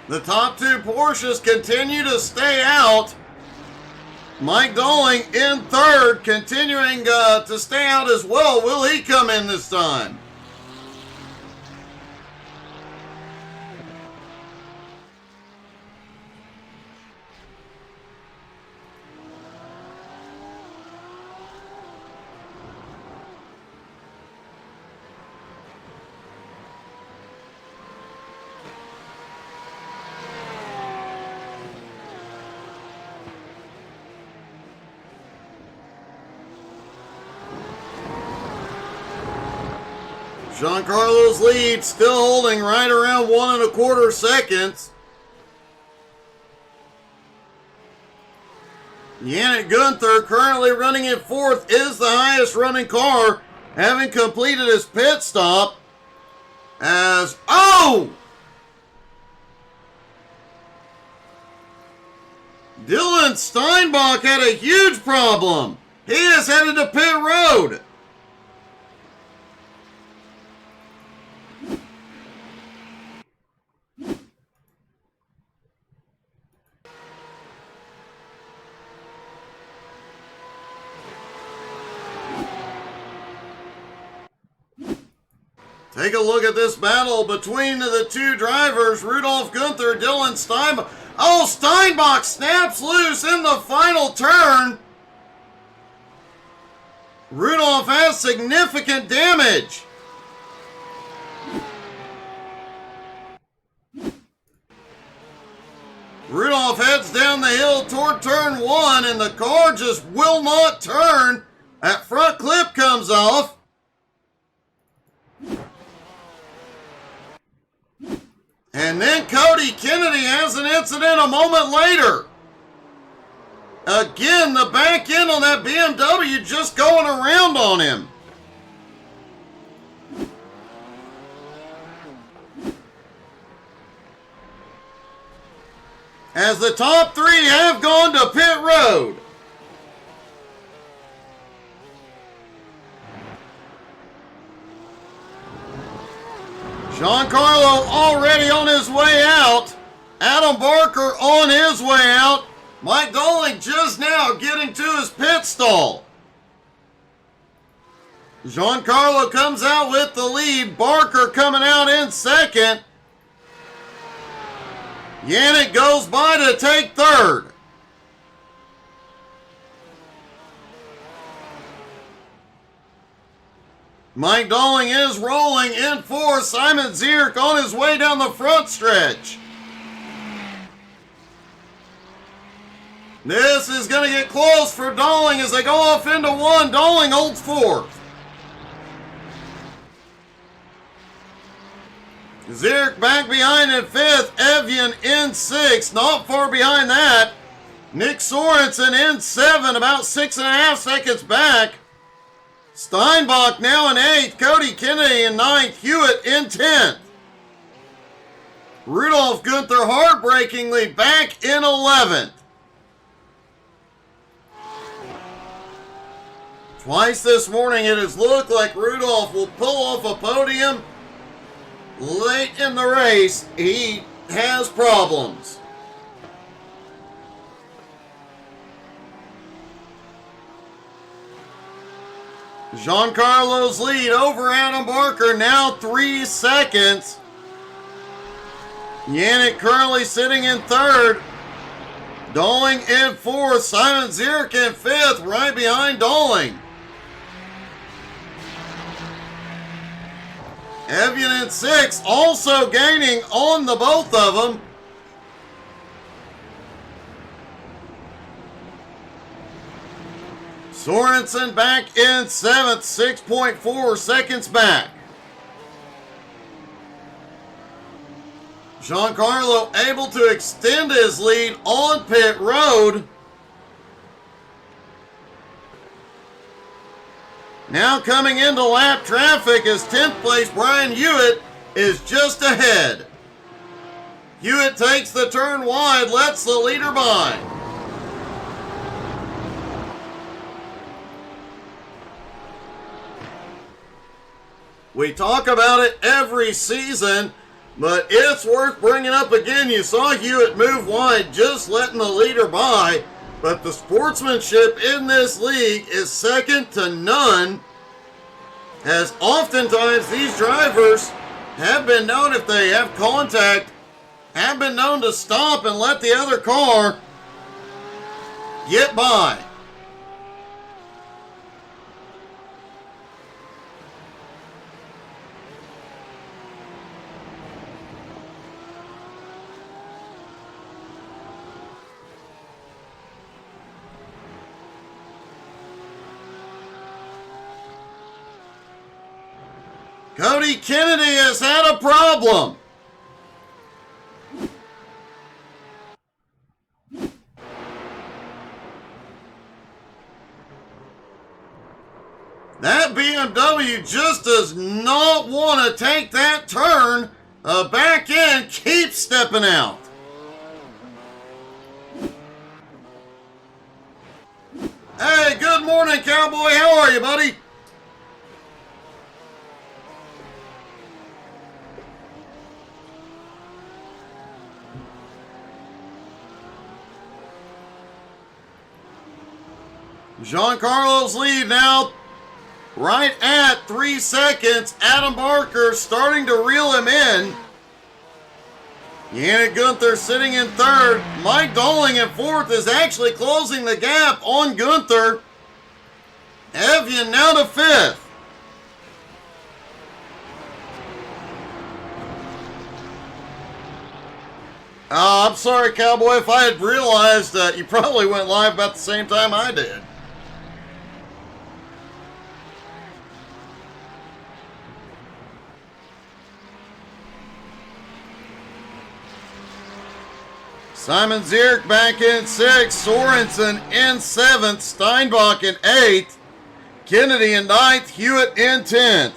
The top two Porsches continue to stay out. Mike Doling in third, continuing to stay out as well. Will he come in this time? Giancarlo's lead still holding right around 1.25 seconds. Yannick Gunther, currently running in 4th, is the highest running car, having completed his pit stop. As, oh! Dylan Steinbach had a huge problem. He is headed to pit road. Take a look at this battle between the two drivers, Rudolf Gunther, Dylan Steinbach. Oh, Steinbach snaps loose in the final turn. Rudolf has significant damage. Rudolf heads down the hill toward turn 1, and the car just will not turn. That front clip comes off. And then Cody Kennedy has an incident a moment later. Again, the back end on that BMW just going around on him. As the top 3 have gone to pit road. Giancarlo already on his way out. Adam Barker on his way out. Mike Dolling just now getting to his pit stall. Giancarlo comes out with the lead. Barker coming out in 2nd. Yannick goes by to take 3rd. Mike Dolling is rolling in 4th. Simon Zierk on his way down the front stretch. This is going to get close for Dolling as they go off into 1. Dolling holds 4th. Zierk back behind in 5th. Evian in 6th. Not far behind that. Nick Sorensen in 7th. About 6.5 seconds back. Steinbach now in 8th. Cody Kennedy in 9th. Hewitt in 10th. Rudolf Gunther heartbreakingly back in 11th. Twice this morning it has looked like Rudolf will pull off a podium. Late in the race, he has problems. Giancarlo's lead over Adam Barker, now 3 seconds. Yannick currently sitting in 3rd. Dolling in 4th. Simon Zierk in 5th, right behind Dolling. Evian in 6th, also gaining on the both of them. Sorensen back in 7th, 6.4 seconds back. Giancarlo able to extend his lead on pit road. Now coming into lap traffic as 10th place Brian Hewitt is just ahead. Hewitt takes the turn wide, lets the leader by. We talk about it every season, but it's worth bringing up again. You saw Hewitt move wide, just letting the leader by. But the sportsmanship in this league is second to none, as oftentimes these drivers have been known, if they have contact, have been known to stop and let the other car get by. Cody Kennedy has had a problem. That BMW just does not want to take that turn. Back end keeps stepping out. Hey, good morning, Cowboy. How are you, buddy? Giancarlo's lead now right at 3 seconds. Adam Barker starting to reel him in. Yannick Gunther sitting in third. Mike Dolling in fourth is actually closing the gap on Gunther. Evian now to fifth. I'm sorry, Cowboy, if I had realized that you probably went live about the same time I did. Simon Zierk back in sixth, Sorensen in seventh, Steinbach in eighth, Kennedy in ninth, Hewitt in 10th.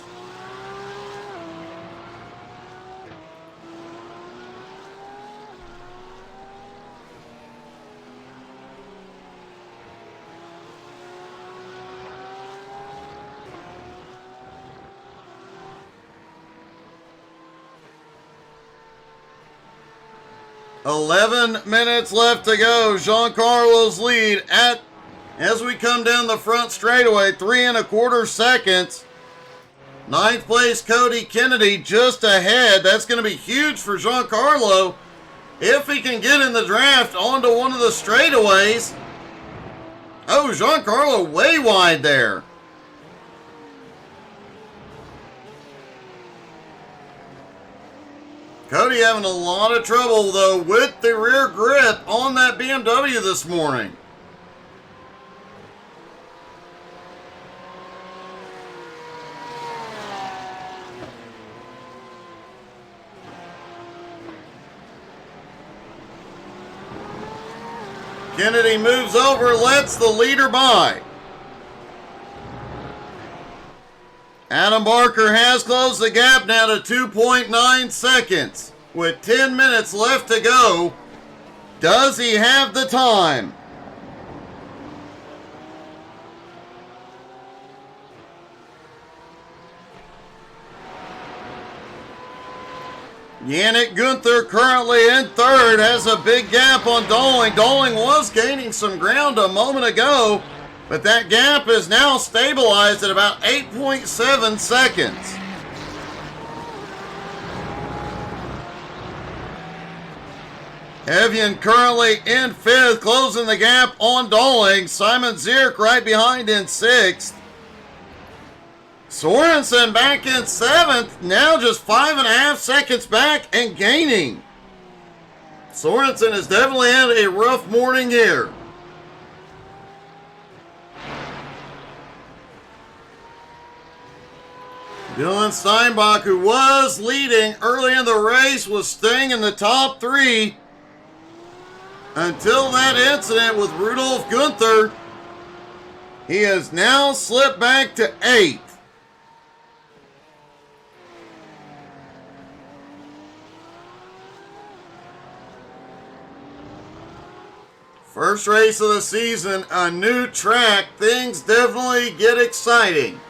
"11 minutes left to go. Giancarlo's lead as we come down the front straightaway, 3 1/4 seconds. Ninth place, Cody Kennedy just ahead. That's going to be huge for Giancarlo if he can get in the draft onto one of the straightaways. Oh, Giancarlo way wide there. Cody having a lot of trouble, though, with the rear grip on that BMW this morning. Kennedy moves over, lets the leader by. Adam Barker has closed the gap now to 2.9 seconds. With 10 minutes left to go, does he have the time? Yannick Gunther currently in third, has a big gap on Dolling. Dolling was gaining some ground a moment ago, but that gap is now stabilized at about 8.7 seconds. Evian currently in fifth, closing the gap on Dolling. Simon Zierk right behind in sixth. Sorensen back in seventh, now just 5.5 seconds back and gaining. Sorensen has definitely had a rough morning here. Dylan Steinbach, who was leading early in the race, was staying in the top three until that incident with Rudolf Gunther. He has now slipped back to 8th. First race of the season, a new track. Things definitely get exciting.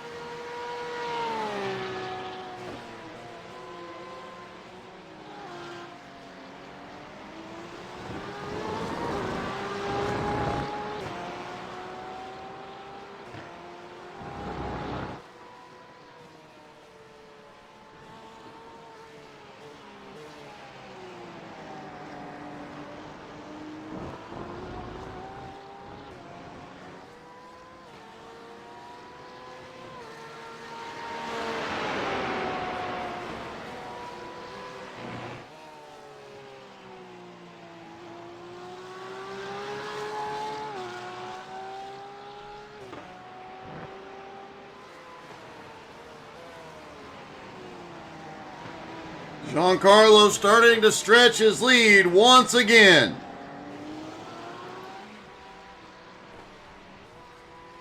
Giancarlo starting to stretch his lead once again.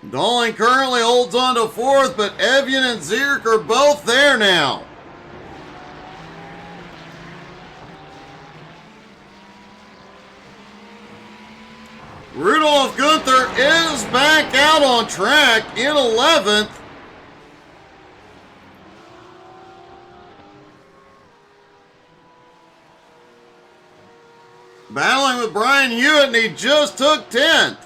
Dawling currently holds on to fourth, but Evian and Zierk are both there now. Rudolf Gunther is back out on track in 11th. Battling with Brian Hewitt, and he just took 10th.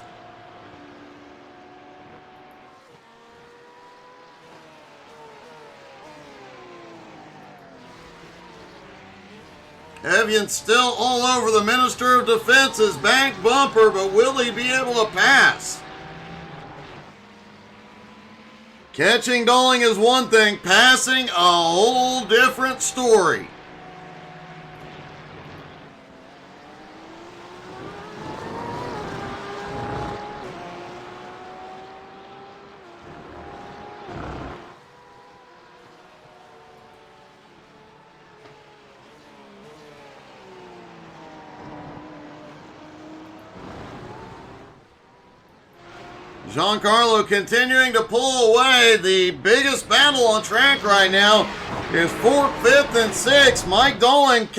Evian still all over the Minister of Defense's back bumper, but will he be able to pass? Catching Dawling is one thing, passing a whole different story. Giancarlo continuing to pull away. The biggest battle on track right now is 4th, 5th, and 6th. Mike Dawling,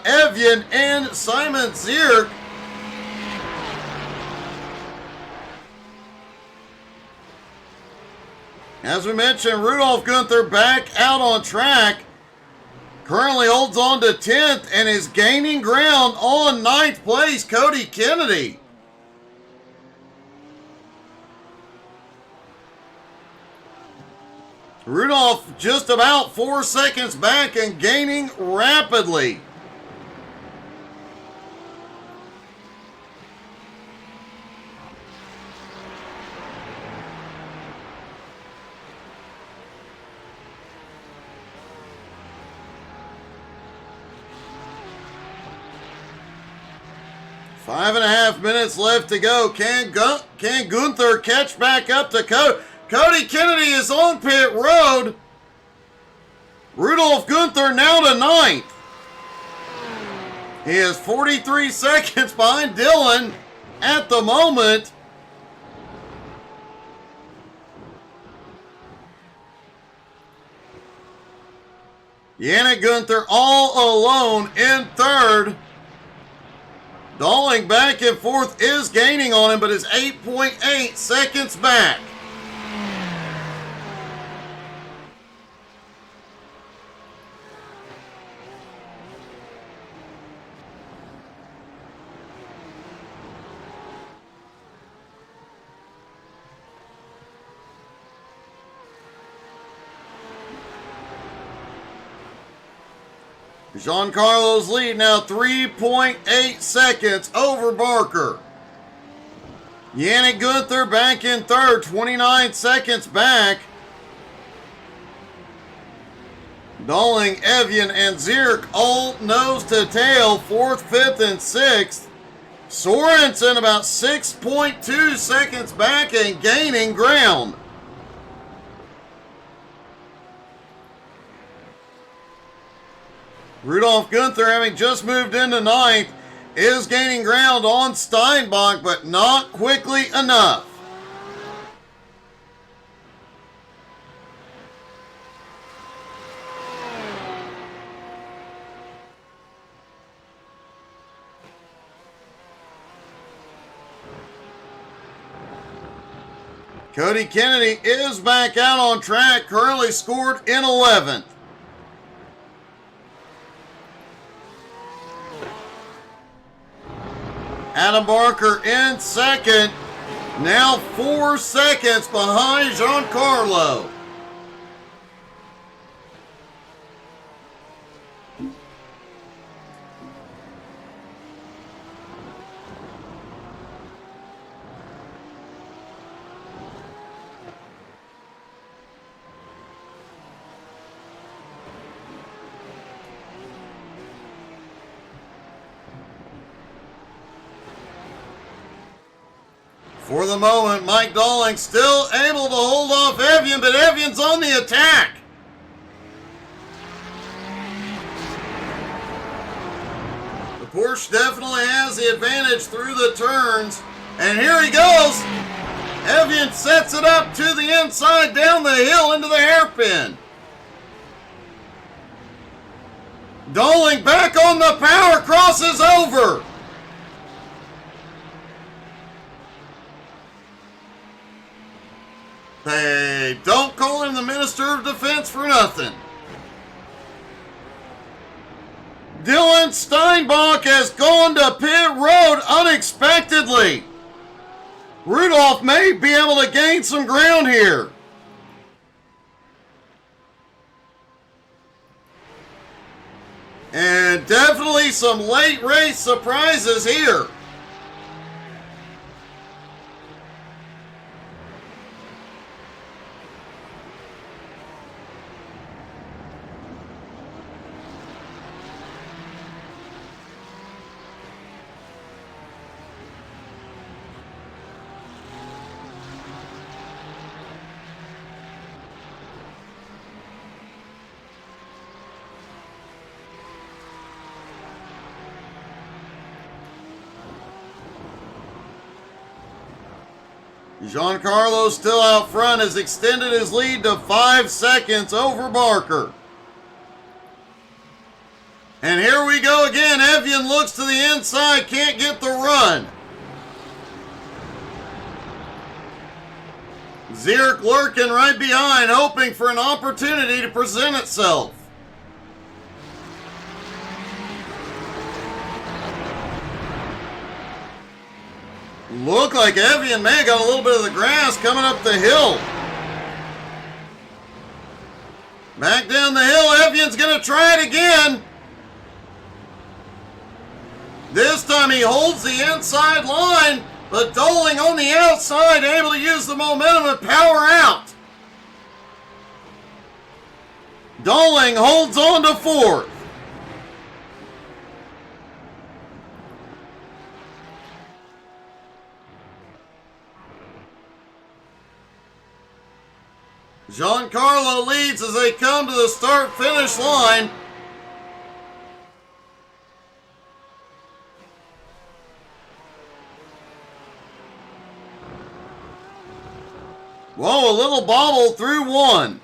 Evian, and Simon Zierk. As we mentioned, Rudolf Gunther back out on track. Currently holds on to 10th and is gaining ground on 9th place, Cody Kennedy. Rudolph just about 4 seconds back and gaining rapidly. Five and a half minutes left to go. Can Gunther catch back up to Cody Kennedy is on pit road. Rudolf Gunther now to 9th. He is 43 seconds behind Dylan at the moment. Yannick Gunther all alone in 3rd. Dawling back in 4th is gaining on him, but is 8.8 seconds back. Giancarlo's lead now 3.8 seconds over Barker. Yannick Gunther back in 3rd, 29 seconds back. Dawling, Evian, and Zierk all nose to tail, 4th, 5th, and 6th. Sorensen about 6.2 seconds back and gaining ground. Rudolf Gunther, having just moved into 9th, is gaining ground on Steinbach, but not quickly enough. Cody Kennedy is back out on track, currently scored in 11th. Adam Barker in 2nd, now 4 seconds behind Giancarlo. For the moment, Mike Dawling still able to hold off Evian, but Evian's on the attack. Hirsch definitely has the advantage through the turns. And here he goes. Evian sets it up to the inside, down the hill into the hairpin. Doling back on the power, crosses over. They don't call him the Minister of Defense for nothing. Dylan Steinbach has gone to pit road unexpectedly. Rudolph may be able to gain some ground here. And definitely some late race surprises here. Giancarlo still out front, has extended his lead to 5 seconds over Barker. And here we go again. Evian looks to the inside, can't get the run. Zierk lurking right behind, hoping for an opportunity to present itself. Look like Evian may have got a little bit of the grass coming up the hill. Back down the hill, Evian's going to try it again. This time he holds the inside line, but Doling on the outside, able to use the momentum and power out. Doling holds on to fourth. Giancarlo leads as they come to the start-finish line. Whoa, a little bobble through one.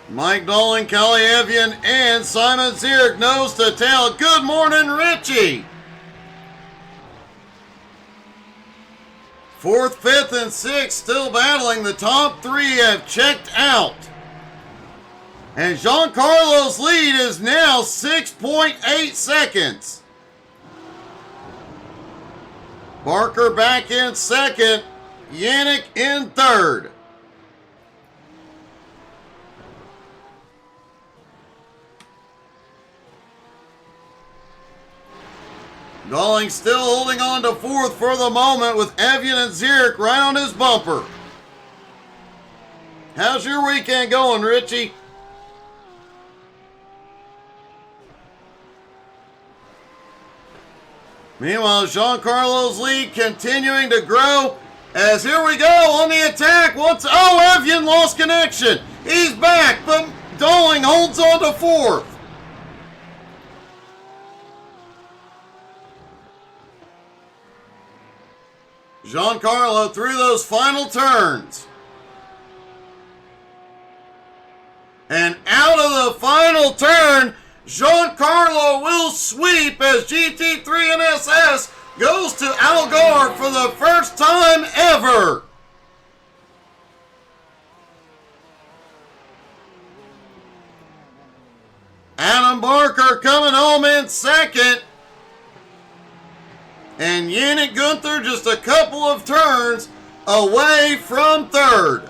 Mike Dolan, Kelly Evian, and Simon Zierk nose to tail. Good morning, Richie. 4th, 5th, and 6th still battling. The top 3 have checked out. And Giancarlo's lead is now 6.8 seconds. Barker back in 2nd. Yannick in 3rd. Doling still holding on to 4th for the moment with Evian and Zierk right on his bumper. How's your weekend going, Richie? Meanwhile, Giancarlo's lead continuing to grow as here we go on the attack. Evian lost connection. He's back, but Doling holds on to 4th. Giancarlo through those final turns. And out of the final turn, Giancarlo will sweep as GT3 NSS goes to Algarve for the first time ever. Adam Barker coming home in 2nd. And Yannick Gunther just a couple of turns away from 3rd.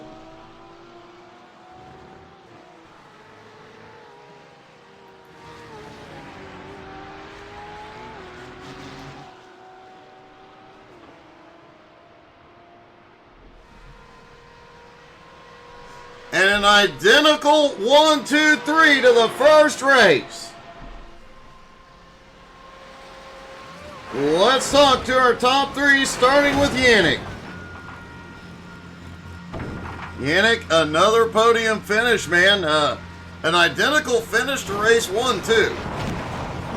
And an identical 1-2-3 to the first race. Let's talk to our top 3, starting with Yannick. Yannick, another podium finish, man. An identical finish to race 1, too.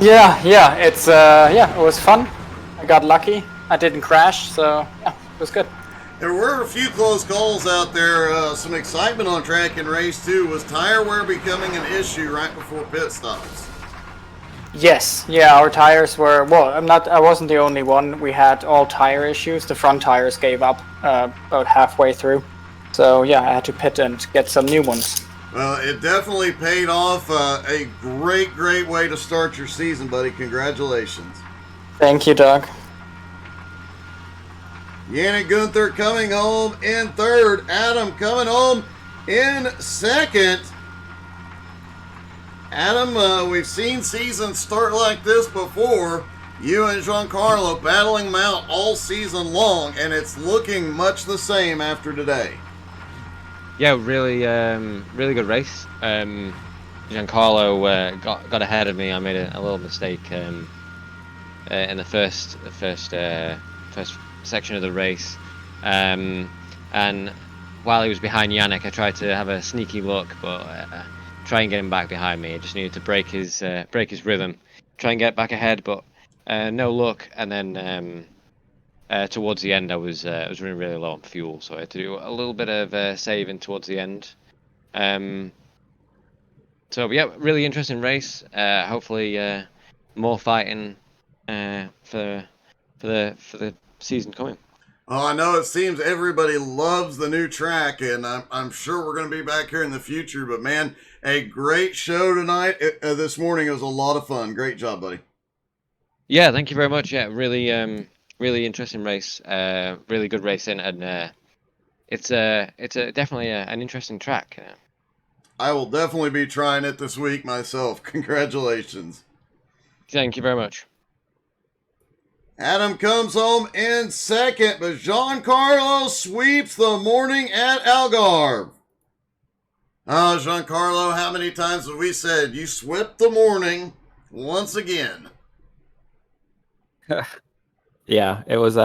Yeah, it's it was fun. I got lucky. I didn't crash, so yeah, it was good. There were a few close calls out there. Some excitement on track in race 2. Was tire wear becoming an issue right before pit stops? Yes, yeah, our tires were, well, I wasn't the only one. We had all tire issues. The front tires gave up about halfway through. So yeah, I had to pit and get some new ones. Well, it definitely paid off. A great way to start your season, buddy. Congratulations. Thank you, Doug. Yannick Gunther coming home in 3rd. Adam coming home in 2nd. Adam, we've seen seasons start like this before. You and Giancarlo battling them out all season long, and it's looking much the same after today. Yeah, really good race. Giancarlo got ahead of me. I made a little mistake in the first section of the race, and while he was behind Yannick, I tried to have a sneaky look, but try and get him back behind me. I just needed to break his rhythm, try and get back ahead, but no luck. And then towards the end, I was running really low on fuel, so I had to do a little bit of saving towards the end. So yeah, really interesting race. Hopefully, more fighting for the season coming. Oh, I know it seems everybody loves the new track, and I'm sure we're going to be back here in the future. But man, a great show tonight. This morning, it was a lot of fun. Great job, buddy. Yeah, thank you very much. Yeah, really interesting race. Really good racing, and it's definitely an interesting track. I will definitely be trying it this week myself. Congratulations. Thank you very much. Adam comes home in 2nd, but Giancarlo sweeps the morning at Algarve. Oh, Giancarlo, how many times have we said you swept the morning once again? Yeah, it was.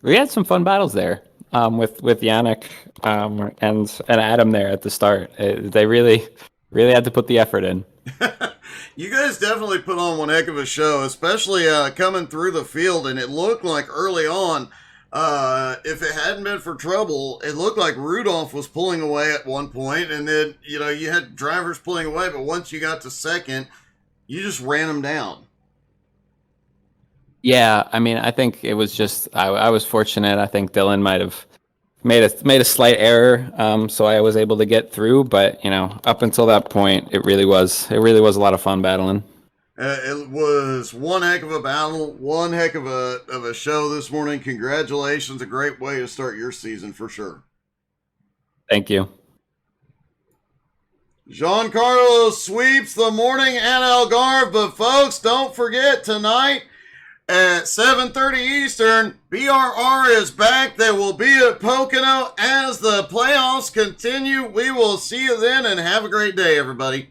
We had some fun battles there. With Yannick and Adam there at the start. They really had to put the effort in. You guys definitely put on one heck of a show, especially coming through the field, and it looked like early on, if it hadn't been for trouble, it looked like Rudolph was pulling away at one point, and then, you had drivers pulling away, but once you got to 2nd, you just ran them down. Yeah, I mean, I think it was just I was fortunate. I think Dylan might have made a slight error, so I was able to get through. But up until that point, it really was a lot of fun battling. It was one heck of a battle, one heck of a show this morning. Congratulations, a great way to start your season for sure. Thank you. Giancarlo sweeps the morning at Algarve, but folks, don't forget tonight. At 7:30 Eastern, BRR is back. They will be at Pocono as the playoffs continue. We will see you then, and have a great day, everybody.